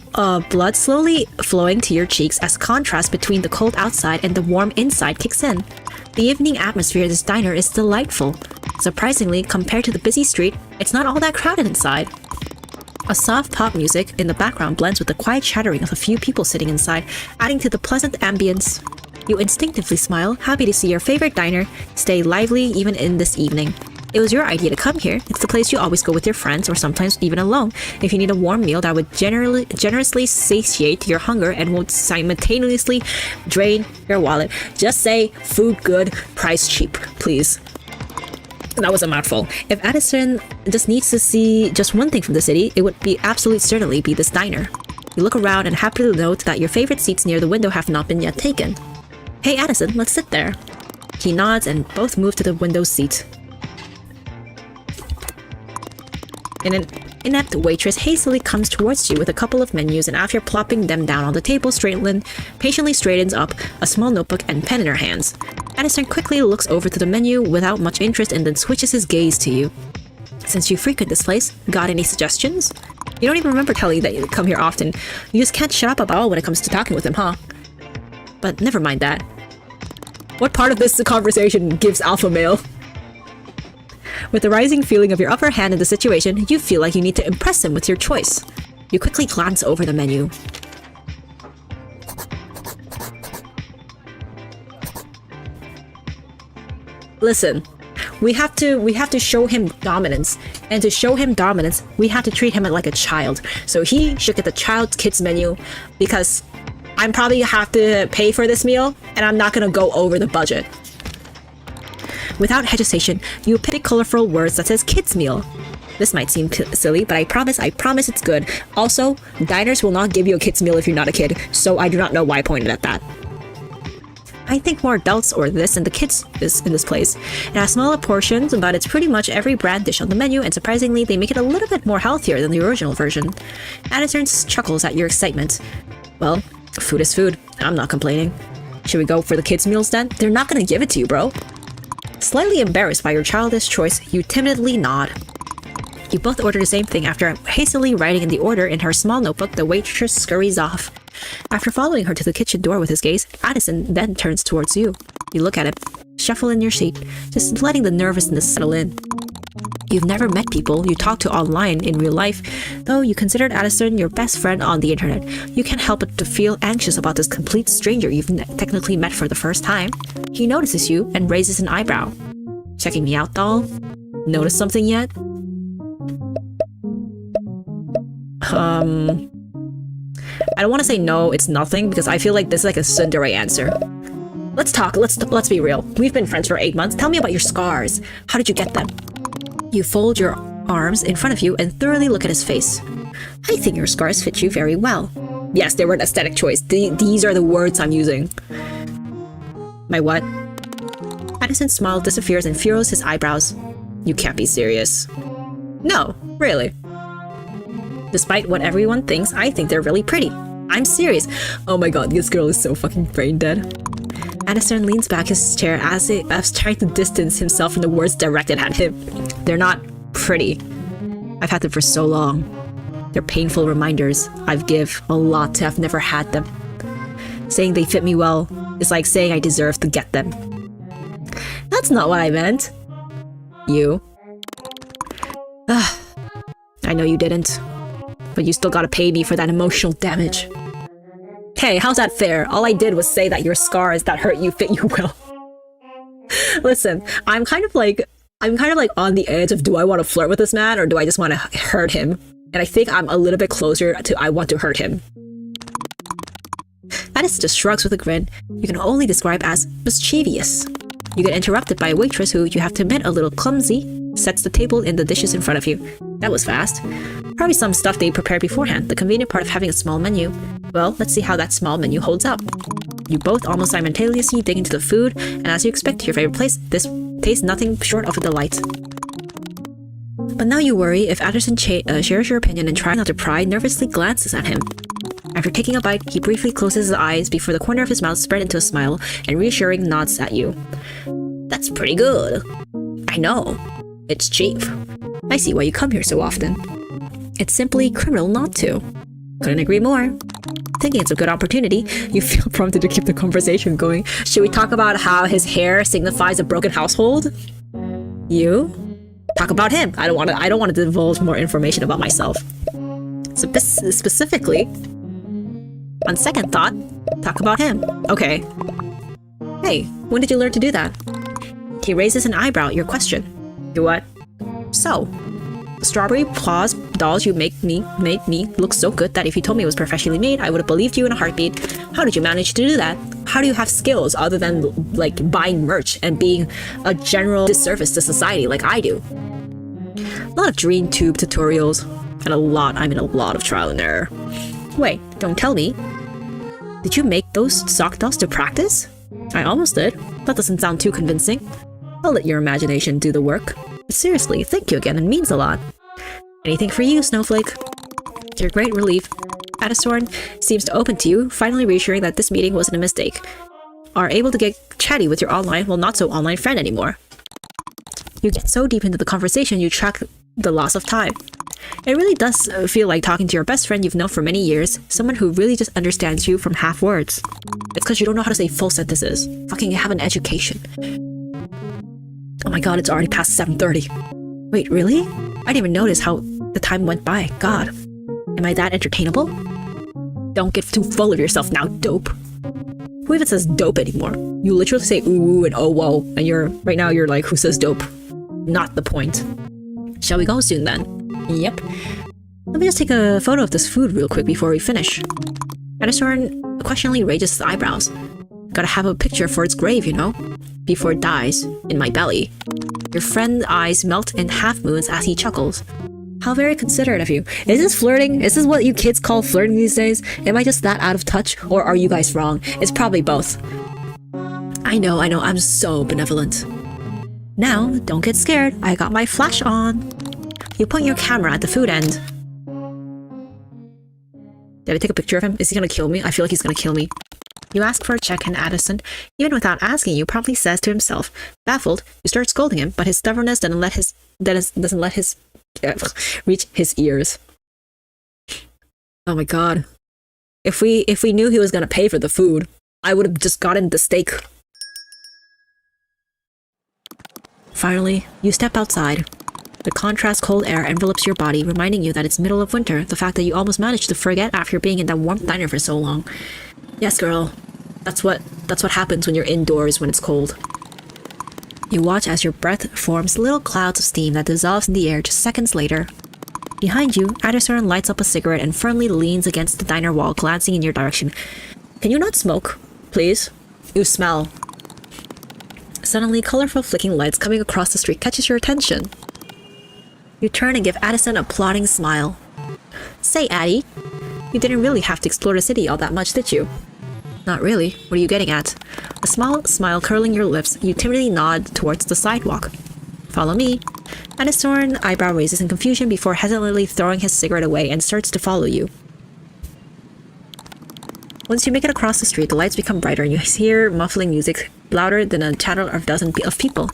blood slowly flowing to your cheeks as contrast between the cold outside and the warm inside kicks in. The evening atmosphere of this diner is delightful. Surprisingly, compared to the busy street, it's not all that crowded inside. A soft pop music in the background blends with the quiet chattering of a few people sitting inside, adding to the pleasant ambience. You instinctively smile, happy to see your favorite diner stay lively even in this evening. It was your idea to come here. It's the place you always go with your friends or sometimes even alone if you need a warm meal that would generously satiate your hunger and won't simultaneously drain your wallet. Just say food good, price cheap, please. That was a mouthful. If Addison just needs to see just one thing from the city, it would be absolutely certainly be this diner. You look around and happily note that your favorite seats near the window have not been yet taken. Hey Addison, let's sit there. He nods and both move to the window seat. An inept waitress hastily comes towards you with a couple of menus, and after plopping them down on the table, patiently straightens up a small notebook and pen in her hands. Addison quickly looks over to the menu without much interest and then switches his gaze to you. Since you frequent this place, got any suggestions? You don't even remember telling that you come here often. You just can't shut up about all when it comes to talking with him, huh? But never mind that. What part of this conversation gives alpha male? With the rising feeling of your upper hand in the situation, you feel like you need to impress him with your choice. You quickly glance over the menu. Listen, we have to show him dominance, and to show him dominance, we have to treat him like a child. So he should get the child's kids menu because I'm probably have to pay for this meal, and I'm not gonna go over the budget. Without hesitation, you pick colorful words that says kids meal. This might seem silly, but I promise it's good. Also, diners will not give you a kid's meal if you're not a kid, so I do not know why I pointed at that. I think more adults or this and the kids is in this place. It has smaller portions, but it's pretty much every brand dish on the menu, and surprisingly, they make it a little bit more healthier than the original version. Addison chuckles at your excitement. Well, food is food. I'm not complaining. Should we go for the kids' meals then? They're not gonna give it to you, bro. Slightly embarrassed by your childish choice, you timidly nod. You both order the same thing. After hastily writing in the order in her small notebook, the waitress scurries off. After following her to the kitchen door with his gaze, Addison then turns towards you. You look at him, shuffle in your seat, just letting the nervousness settle in. You've never met people you talk to online in real life, though you considered Addison your best friend on the internet. You can't help but to feel anxious about this complete stranger you've technically met for the first time. He notices you and raises an eyebrow. Checking me out, doll? Notice something yet? I don't want to say no, it's nothing, because I feel like this is like a tsundere answer. Let's talk, let's be real. We've been friends for 8 months. Tell me about your scars. How did you get them? You fold your arms in front of you and thoroughly look at his face. I think your scars fit you very well. Yes, they were an aesthetic choice. These are the words I'm using. My what? Addison's smile disappears and furrows his eyebrows. You can't be serious. No, really. Despite what everyone thinks, I think they're really pretty. I'm serious. Oh my god, this girl is so fucking brain dead. Addison leans back his chair as if trying to distance himself from the words directed at him. They're not pretty. I've had them for so long. They're painful reminders. I've give a lot to have never had them. Saying they fit me well is like saying I deserve to get them. That's not what I meant. You. I know you didn't. But you still gotta pay me for that emotional damage. Hey, how's that fair? All I did was say that your scars that hurt you fit you well. Listen, I'm kind of like on the edge of, do I want to flirt with this man or do I just want to hurt him? And I think I'm a little bit closer to I want to hurt him. Addison just shrugs with a grin you can only describe as mischievous. You get interrupted by a waitress who, you have to admit, a little clumsy, sets the table and the dishes in front of you. That was fast. Probably some stuff they prepared beforehand, the convenient part of having a small menu. Well, let's see how that small menu holds up. You both almost simultaneously dig into the food, and as you expect your favorite place, this tastes nothing short of a delight. But now you worry if Addison shares your opinion and tries not to pry, nervously glances at him. After taking a bite, he briefly closes his eyes before the corner of his mouth spread into a smile and reassuring nods at you. That's pretty good. I know. It's cheap. I see why you come here so often. It's simply criminal not to. Couldn't agree more. Thinking it's a good opportunity, you feel prompted to keep the conversation going. Should we talk about how his hair signifies a broken household? You? Talk about him. I don't want to divulge more information about myself. So specifically, on second thought, talk about him. Okay. Hey, when did you learn to do that? He raises an eyebrow at your question. You what? So, the strawberry paws dolls you made me look so good that if you told me it was professionally made, I would have believed you in a heartbeat. How did you manage to do that? How do you have skills other than like buying merch and being a general disservice to society like I do? A lot of dream tube tutorials and a lot of trial and error. Wait, don't tell me. Did you make those sock dolls to practice? I almost did. That doesn't sound too convincing. I'll let your imagination do the work. But seriously, thank you again, it means a lot. Anything for you, Snowflake. To your great relief, Addison seems to open to you, finally reassuring that this meeting wasn't a mistake. Are able to get chatty with your online, well not so online friend anymore. You get so deep into the conversation you track the loss of time. It really does feel like talking to your best friend you've known for many years, someone who really just understands you from half words. It's because you don't know how to say full sentences. Fucking have an education. Oh my god, it's already past 7:30. Wait, really? I didn't even notice how the time went by. God. Am I that entertainable? Don't get too full of yourself now, dope. Who even says dope anymore? You literally say ooh and oh whoa, and right now you're like, who says dope? Not the point. Shall we go soon then? Yep. Let me just take a photo of this food real quick before we finish. Addison questioningly raises his eyebrows. Gotta have a picture for its grave, you know? Before it dies, in my belly. Your friend's eyes melt in half moons as he chuckles. How very considerate of you. Is this flirting? Is this what you kids call flirting these days? Am I just that out of touch? Or are you guys wrong? It's probably both. I know, I'm so benevolent. Now, don't get scared. I got my flash on. You point your camera at the food end. Did I take a picture of him? Is he gonna kill me? I feel like he's gonna kill me. You ask for a check and Addison, even without asking you, probably says to himself. Baffled, you start scolding him, but his stubbornness doesn't let his reach his ears. Oh my god. If we knew he was gonna pay for the food, I would have just gotten the steak. Finally, you step outside. The contrast cold air envelops your body, reminding you that it's middle of winter, the fact that you almost managed to forget after being in that warm diner for so long. Yes, girl. That's what happens when you're indoors when it's cold. You watch as your breath forms little clouds of steam that dissolves in the air just seconds later. Behind you, Addison lights up a cigarette and firmly leans against the diner wall, glancing in your direction. Can you not smoke, please? You smell. Suddenly, colorful flicking lights coming across the street catches your attention. You turn and give Addison a plodding smile. Say, Addie, you didn't really have to explore the city all that much, did you? Not really. What are you getting at? A small smile curling your lips, you timidly nod towards the sidewalk. Follow me. Addison eyebrow raises in confusion before hesitantly throwing his cigarette away and starts to follow you. Once you make it across the street, the lights become brighter and you hear muffling music louder than a chatter of dozens of people.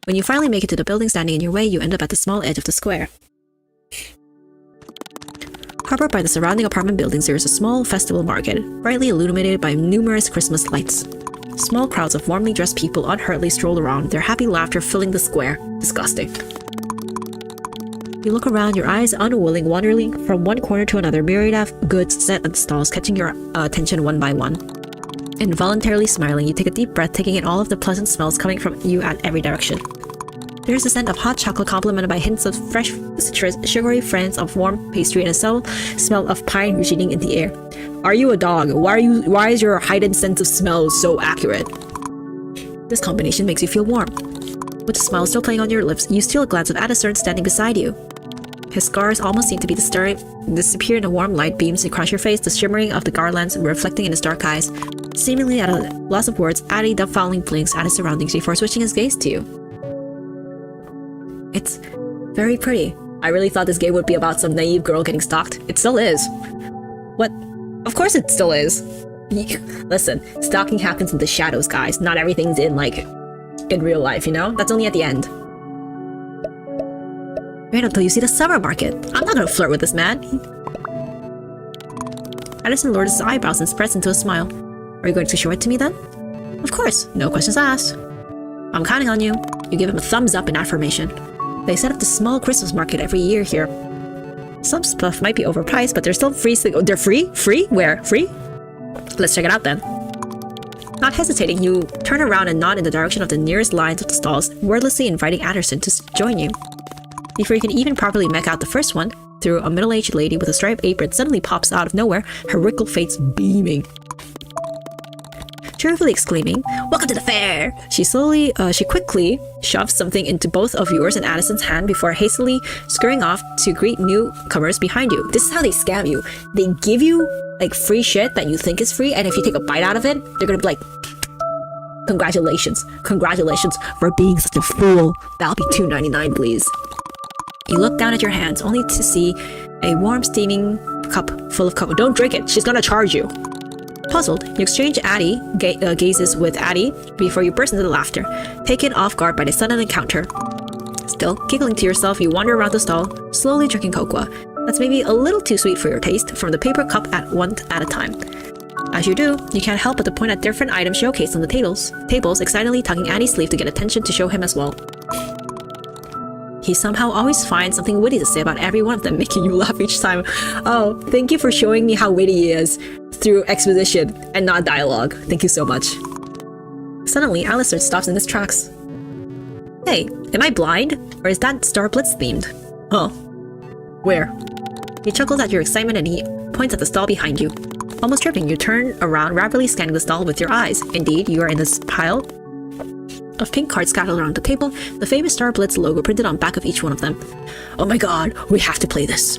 When you finally make it to the building standing in your way, you end up at the small edge of the square. Harbored by the surrounding apartment buildings, there is a small festival market, brightly illuminated by numerous Christmas lights. Small crowds of warmly dressed people unhurriedly stroll around, their happy laughter filling the square. Disgusting. You look around, your eyes unwilling, wandering from one corner to another, myriad of goods set at the stalls, catching your attention one by one. Involuntarily smiling, you take a deep breath, taking in all of the pleasant smells coming from you at every direction. There is a scent of hot chocolate complemented by hints of fresh citrus, sugary friends of warm pastry, and a subtle smell of pine receding in the air. Are you a dog? Why is your heightened sense of smell so accurate? This combination makes you feel warm. With the smile still playing on your lips, you steal a glance of Addison standing beside you. His scars almost seem to be disappear in the warm light beams across your face, the shimmering of the garlands reflecting in his dark eyes. Seemingly at a loss of words, Addie dumbfoundedly blinks at his surroundings before switching his gaze to you. It's very pretty. I really thought this game would be about some naive girl getting stalked. It still is. What? Of course it still is. Listen, stalking happens in the shadows, guys. Not everything's in real life, you know? That's only at the end. Wait until you see the summer market. I'm not gonna flirt with this man. Addison lowers his eyebrows and spreads into a smile. Are you going to show it to me then? Of course, no questions asked. I'm counting on you. You give him a thumbs up in affirmation. They set up the small Christmas market every year here. Some stuff might be overpriced, but they're still free. They're free? Free? Where? Free? Let's check it out then. Not hesitating, you turn around and nod in the direction of the nearest lines of the stalls, wordlessly inviting Addison to join you. Before you can even properly make out the first one, through a middle-aged lady with a striped apron suddenly pops out of nowhere, her wrinkled face beaming. Cheerfully exclaiming, "Welcome to the fair!" She quickly shoves something into both of yours and Addison's hand before hastily scurrying off to greet newcomers behind you. This is how they scam you. They give you free shit that you think is free, and if you take a bite out of it, they're gonna be like, congratulations for being such a fool. That'll be $2.99, please. You look down at your hands, only to see a warm, steaming cup full of cocoa. Don't drink it, she's gonna charge you. Puzzled, you exchange gazes with Addie before you burst into laughter, taken off guard by the sudden encounter. Still, giggling to yourself, you wander around the stall, slowly drinking cocoa. That's maybe a little too sweet for your taste, from the paper cup at a time. As you do, you can't help but to point at different items showcased on the tables, excitedly tugging Addie's sleeve to get attention to show him as well. He somehow always finds something witty to say about every one of them, making you laugh each time. Oh, thank you for showing me how witty he is through exposition and not dialogue. Thank you so much. Suddenly, Alistair stops in his tracks. Hey, am I blind? Or is that Star Blitz themed? Huh. Where? He chuckles at your excitement and he points at the stall behind you. Almost tripping, you turn around, rapidly scanning the stall with your eyes. Indeed, you are in this pile of pink cards scattered around the table, the famous Star Blitz logo printed on back of each one of them. Oh my god, we have to play this.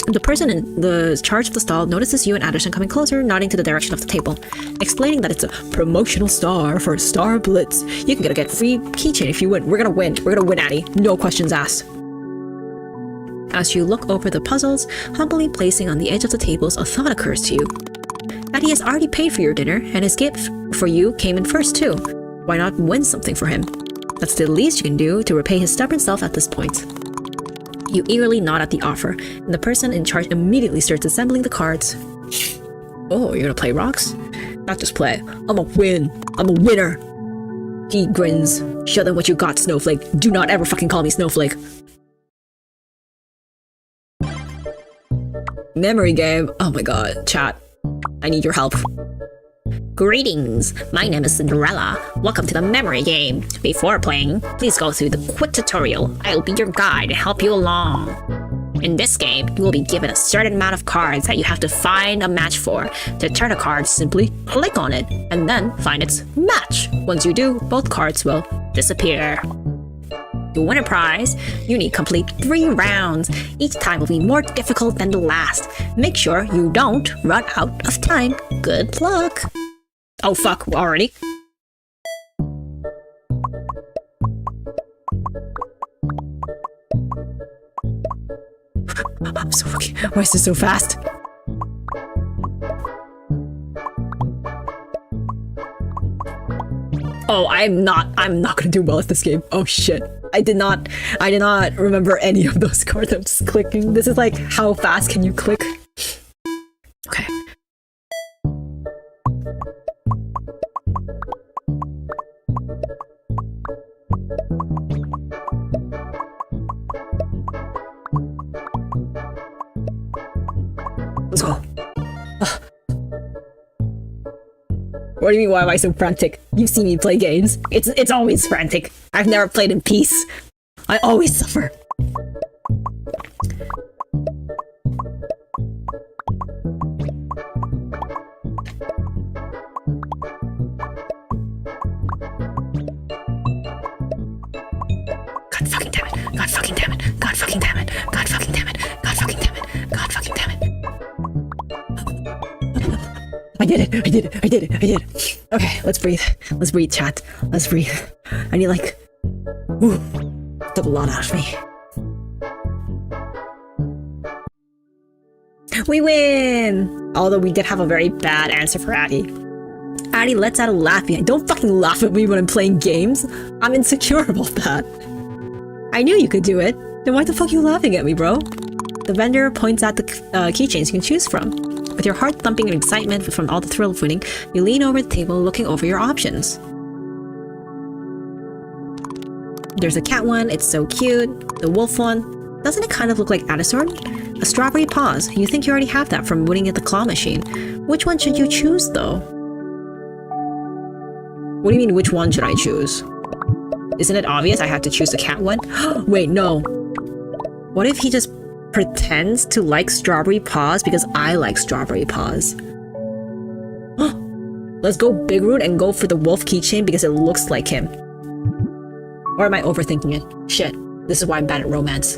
The person in the charge of the stall notices you and Anderson coming closer, nodding to the direction of the table, explaining that it's a promotional star for Star Blitz. You can get a free keychain if you win. We're gonna win. We're gonna win, Addie. No questions asked. As you look over the puzzles, humbly placing on the edge of the tables, a thought occurs to you. That he has already paid for your dinner, and his gift for you came in first too. Why not win something for him? That's the least you can do to repay his stubborn self at this point. You eagerly nod at the offer, and the person in charge immediately starts assembling the cards. Oh, you're gonna play rocks? Not just play. I'ma win. I'm a winner. He grins. Show them what you got, Snowflake. Do not ever fucking call me Snowflake. Memory game. Oh my god, chat. I need your help. Greetings, my name is Cinderella. Welcome to the memory game. Before playing, please go through the quick tutorial. I'll be your guide and help you along. In this game, you will be given a certain amount of cards that you have to find a match for. To turn a card, simply click on it, and then find its match. Once you do, both cards will disappear. To win a prize, you need to complete 3 rounds. Each time will be more difficult than the last. Make sure you don't run out of time. Good luck! Oh fuck, already? I'm so fucking... Why is this so fast? Oh, I'm not gonna do well at this game. Oh shit. I did not remember any of those cards. I'm just clicking. This is like, how fast can you click? Okay. Let's go. Ugh. What do you mean, why am I so frantic? You've seen me play games. It's always frantic. I've never played in peace. I always suffer. God fucking damn it. God fucking damn it. God fucking damn it. God fucking damn it. God fucking damn it. God fucking damn it. I did it. I did it. I did it. I did it. Okay, let's breathe. Let's breathe, chat. Let's breathe. I need like... Ooh, took a lot out of me. We win! Although we did have a very bad answer for Addie. Addie lets out a laugh. Don't fucking laugh at me when I'm playing games. I'm insecure about that. I knew you could do it. Then why the fuck are you laughing at me, bro? The vendor points out the keychains you can choose from. With your heart thumping in excitement from all the thrill of winning, you lean over the table looking over your options. There's a cat one, it's so cute. The wolf one, doesn't it kind of look like Addison? A strawberry paws, you think you already have that from winning at the claw machine. Which one should you choose though? What do you mean, which one should I choose? Isn't it obvious I have to choose the cat one? Wait, no. What if he just pretends to like strawberry paws because I like strawberry paws? Let's go big root and go for the wolf keychain because it looks like him. Or am I overthinking it? Shit, this is why I'm bad at romance.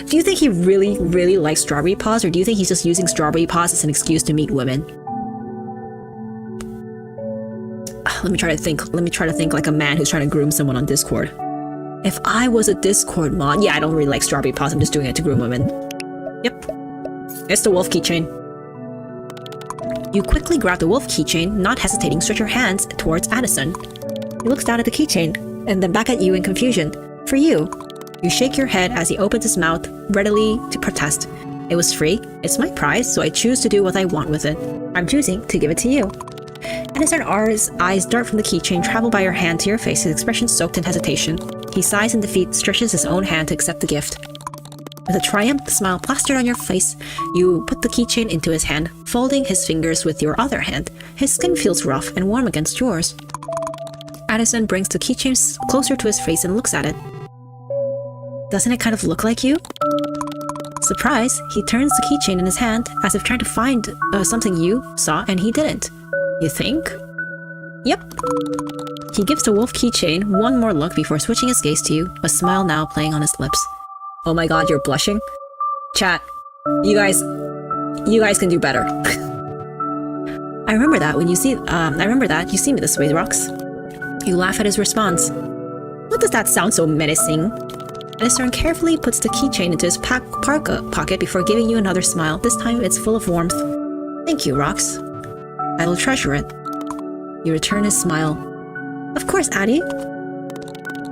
Do you think he really, really likes strawberry paws, or do you think he's just using strawberry paws as an excuse to meet women? Let me try to think like a man who's trying to groom someone on Discord. If I was a Discord mod, yeah, I don't really like strawberry paws, I'm just doing it to groom women. Yep. It's the wolf keychain. You quickly grab the wolf keychain, not hesitating, stretch your hands towards Addison. He looks down at the keychain, and then back at you in confusion. For you. You shake your head as he opens his mouth, readily to protest. It was free, it's my prize, so I choose to do what I want with it. I'm choosing to give it to you. Addison's eyes dart from the keychain, travel by your hand to your face, his expression soaked in hesitation. He sighs in defeat, stretches his own hand to accept the gift. With a triumphant smile plastered on your face, you put the keychain into his hand, folding his fingers with your other hand. His skin feels rough and warm against yours. Addison brings the keychain closer to his face and looks at it. Doesn't it kind of look like you? Surprised, he turns the keychain in his hand as if trying to find something you saw and he didn't. You think? Yep. He gives the wolf keychain one more look before switching his gaze to you, a smile now playing on his lips. Oh my god, you're blushing? Chat, you guys can do better. I remember that you see me this way, Rox. You laugh at his response. What does that sound so menacing? Aniston carefully puts the keychain into his parka pocket before giving you another smile. This time it's full of warmth. Thank you, Rox. I will treasure it. You return his smile. Of course, Addie.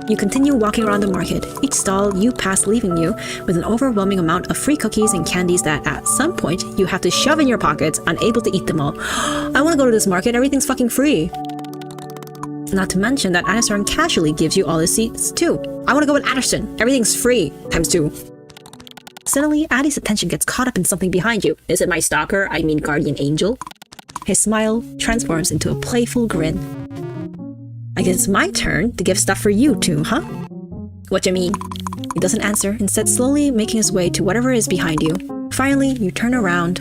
You continue walking around the market, each stall you pass leaving you with an overwhelming amount of free cookies and candies that at some point you have to shove in your pockets, unable to eat them all. I want to go to this market, everything's fucking free. Not to mention that Aniston casually gives you all his seats too. I want to go with Aniston, everything's free, times 2. Suddenly, Addie's attention gets caught up in something behind you. Is it my stalker, I mean guardian angel? His smile transforms into a playful grin. I guess it's my turn to give stuff for you too, huh? What you mean? He doesn't answer, instead slowly making his way to whatever is behind you. Finally, you turn around.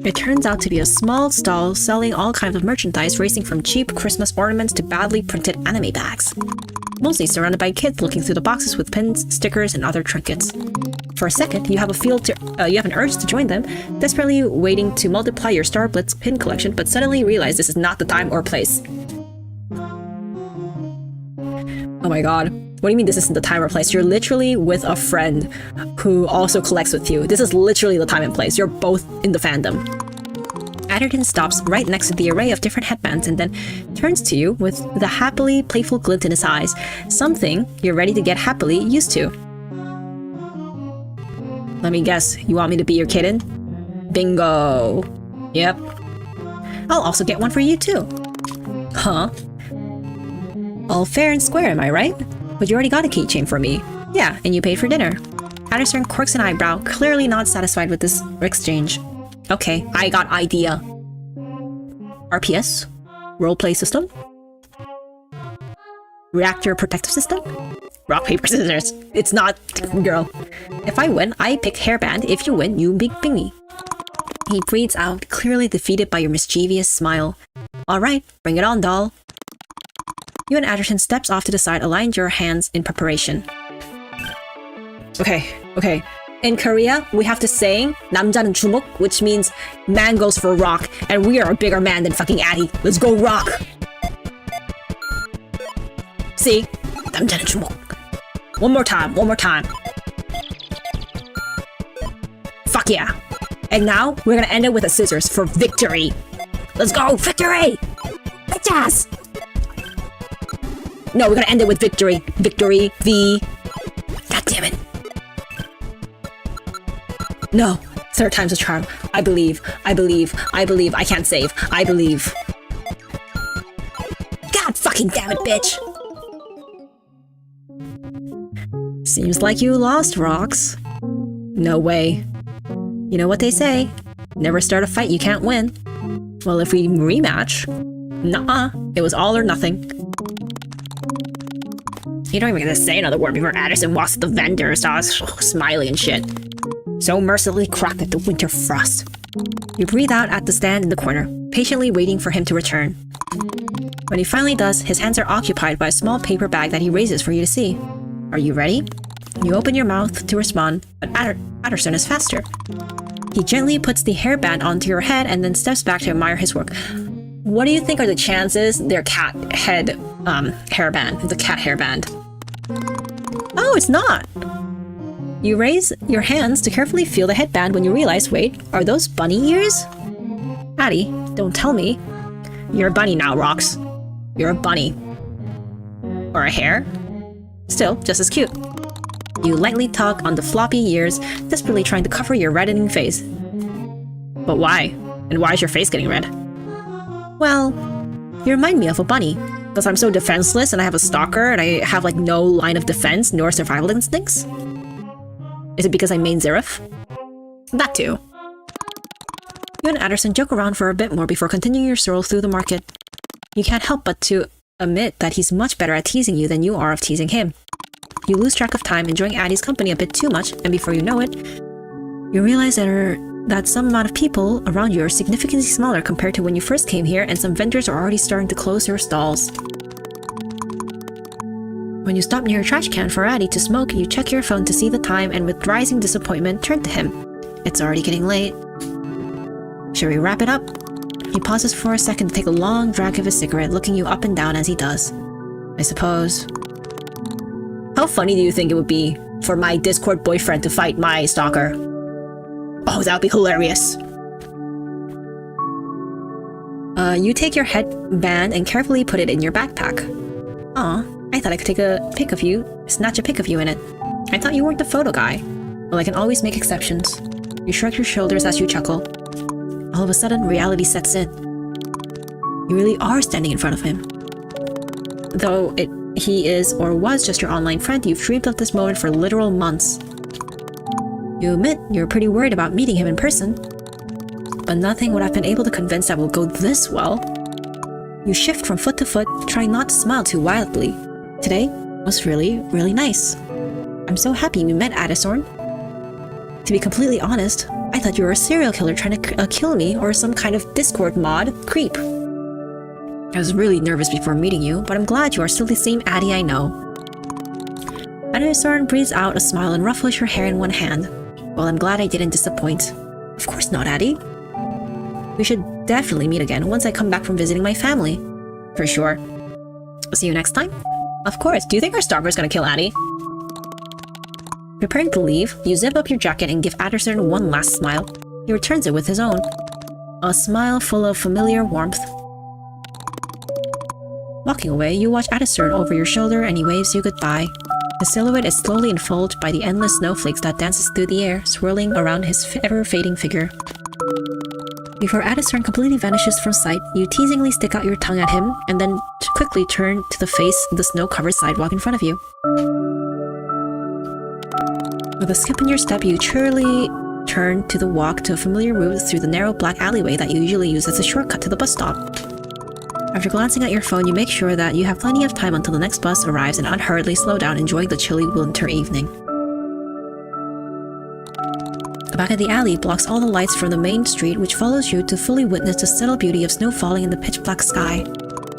It turns out to be a small stall selling all kinds of merchandise ranging from cheap Christmas ornaments to badly printed anime bags. Mostly surrounded by kids looking through the boxes with pins, stickers, and other trinkets. For a second, you have an urge to join them, desperately waiting to multiply your Star Blitz pin collection, but suddenly realize this is not the time or place. Oh my god. What do you mean this isn't the time or place? You're literally with a friend who also collects with you. This is literally the time and place. You're both in the fandom. Adderton stops right next to the array of different headbands and then turns to you with a happily playful glint in his eyes. Something you're ready to get happily used to. Let me guess, you want me to be your kitten? Bingo! Yep. I'll also get one for you too. Huh? All fair and square, am I right? But you already got a keychain for me. Yeah, and you paid for dinner. Addison quirks an eyebrow, clearly not satisfied with this exchange. Okay, I got idea. RPS? Roleplay system? Reactor protective system? Rock, paper, scissors. It's not, girl. If I win, I pick hairband. If you win, you big bingy. He breathes out, clearly defeated by your mischievous smile. Alright, bring it on, doll. You and Adderton steps off to the side, aligned your hands in preparation. Okay. In Korea, we have this saying, 남자는 주먹, which means man goes for rock, and we are a bigger man than fucking Addy. Let's go rock! See? 남자는 주먹. One more time. Fuck yeah. And now, we're gonna end it with a scissors for victory. Let's go, victory! Bitches! No, we're gonna end it with victory. Victory, God damn it. No, third time's a charm. I believe. I can't save. I believe. God fucking damn it, bitch! Seems like you lost, Rox. No way. You know what they say? Never start a fight you can't win. Well, if we rematch... Nuh-uh. It was all or nothing. You don't even get to say another word before Addison walks at the vendor, so I was smiling and shit. So mercilessly cracked at the winter frost. You breathe out at the stand in the corner, patiently waiting for him to return. When he finally does, his hands are occupied by a small paper bag that he raises for you to see. Are you ready? You open your mouth to respond, but Adderson is faster. He gently puts the hairband onto your head and then steps back to admire his work. What do you think are the chances their cat head hairband, the cat hairband? Oh, it's not! You raise your hands to carefully feel the headband when you realize, wait, are those bunny ears? Addie, don't tell me. You're a bunny now, Rox. You're a bunny. Or a hare? Still, just as cute. You lightly tug on the floppy ears, desperately trying to cover your reddening face. But why? And why is your face getting red? Well, you remind me of a bunny. Because I'm so defenseless and I have a stalker and I have like no line of defense nor survival instincts? Is it because I main Zerif? That too. You and Adderson joke around for a bit more before continuing your stroll through the market. You can't help but to admit that he's much better at teasing you than you are of teasing him. You lose track of time, enjoying Addie's company a bit too much, and before you know it, you realize that that some amount of people around you are significantly smaller compared to when you first came here, and some vendors are already starting to close their stalls. When you stop near a trash can for Addy to smoke, you check your phone to see the time and with rising disappointment turn to him. It's already getting late. Shall we wrap it up? He pauses for a second to take a long drag of his cigarette, looking you up and down as he does. I suppose. How funny do you think it would be for my Discord boyfriend to fight my stalker? Oh, that would be hilarious. You take your headband and carefully put it in your backpack. Aw, I thought I could take a pic of you, snatch a pic of you in it. I thought you weren't the photo guy. Well, I can always make exceptions. You shrug your shoulders as you chuckle. All of a sudden, reality sets in. You really are standing in front of him. Though he is or was just your online friend, you've dreamed of this moment for literal months. You admit you're pretty worried about meeting him in person, but nothing would have been able to convince that will go this well. You shift from foot to foot, trying not to smile too wildly. Today was really, really nice. I'm so happy we met, Addison. To be completely honest, I thought you were a serial killer trying to kill me or some kind of Discord mod creep. I was really nervous before meeting you, but I'm glad you are still the same Addie I know. Addison breathes out a smile and ruffles her hair in one hand. Well, I'm glad I didn't disappoint. Of course not, Addie. We should definitely meet again once I come back from visiting my family. For sure. See you next time? Of course. Do you think our stalker's gonna kill Addie? Preparing to leave, you zip up your jacket and give Addison one last smile. He returns it with his own. A smile full of familiar warmth. Walking away, you watch Addison over your shoulder and he waves you goodbye. His silhouette is slowly enfolded by the endless snowflakes that dances through the air, swirling around his ever-fading figure. Before Addison completely vanishes from sight, you teasingly stick out your tongue at him and then quickly turn to face the snow-covered sidewalk in front of you. With a skip in your step, you cheerily turn to the walk to a familiar route through the narrow black alleyway that you usually use as a shortcut to the bus stop. After glancing at your phone, you make sure that you have plenty of time until the next bus arrives and unhurriedly slow down, enjoying the chilly winter evening. The back of the alley blocks all the lights from the main street, which follows you to fully witness the subtle beauty of snow falling in the pitch-black sky.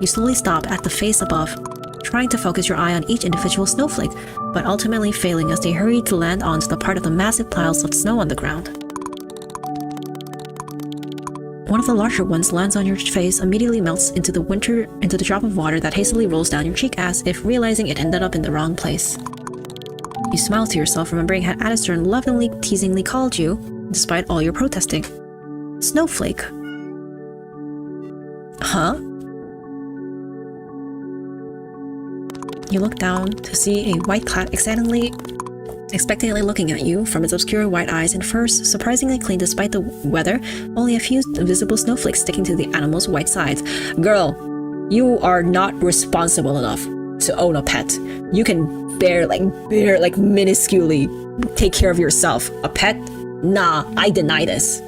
You slowly stop at the face above, trying to focus your eye on each individual snowflake, but ultimately failing as they hurry to land onto the part of the massive piles of snow on the ground. One of the larger ones lands on your face, immediately melts into the drop of water that hastily rolls down your cheek as if realizing it ended up in the wrong place. You smile to yourself, remembering how Addison lovingly, teasingly called you, despite all your protesting. Snowflake. Huh? You look down to see a white cat expectantly looking at you from its obscure white eyes and fur surprisingly clean despite the weather, only a few visible snowflakes sticking to the animal's white sides. Girl, you are not responsible enough to own a pet. You can bare minusculely take care of yourself. A pet? Nah, I deny this.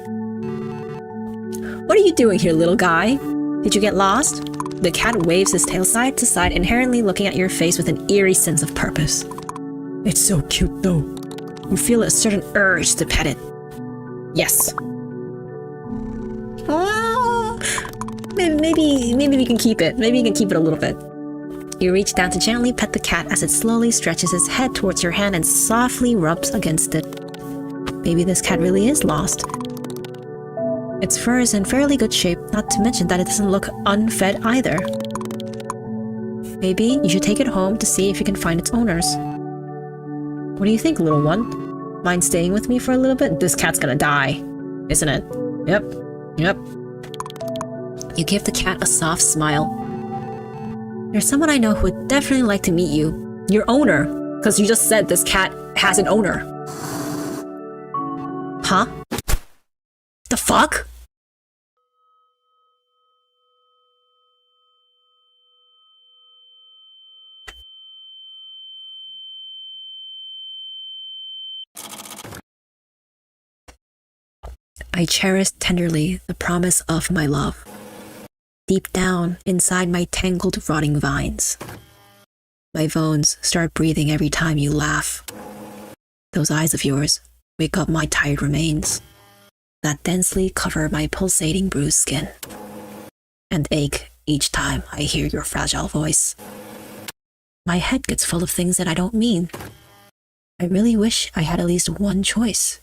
What are you doing here, little guy? Did you get lost? The cat waves his tail side to side, inherently looking at your face with an eerie sense of purpose. It's so cute, though. You feel a certain urge to pet it. Yes. Oh, maybe we can keep it. Maybe you can keep it a little bit. You reach down to gently pet the cat as it slowly stretches its head towards your hand and softly rubs against it. Maybe this cat really is lost. Its fur is in fairly good shape, not to mention that it doesn't look unfed either. Maybe you should take it home to see if you can find its owners. What do you think, little one? Mind staying with me for a little bit? This cat's gonna die, isn't it? Yep. You give the cat a soft smile. There's someone I know who would definitely like to meet you. Your owner. Because you just said this cat has an owner. Huh? The fuck? I cherish tenderly the promise of my love. Deep down, inside my tangled, rotting vines. My bones start breathing every time you laugh. Those eyes of yours wake up my tired remains. that densely cover my pulsating bruised skin, and ache each time I hear your fragile voice. My head gets full of things that I don't mean. I really wish I had at least one choice.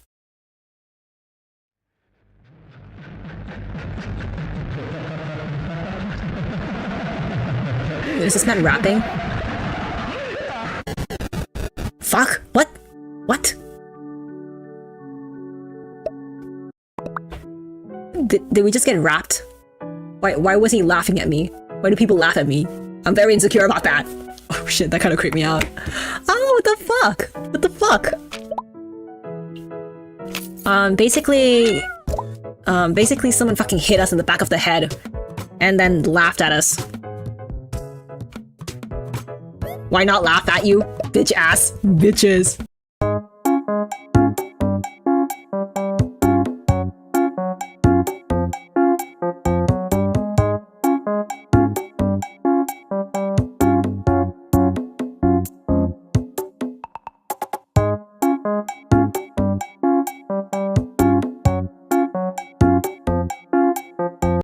Is this man rapping? Fuck! What? What? Did we just get rapped? Why was he laughing at me? Why do people laugh at me? I'm very insecure about that. Oh shit, that kind of creeped me out. Oh, what the fuck? What the fuck? Basically someone fucking hit us in the back of the head and then laughed at us. Why not laugh at you, bitch ass? Bitches.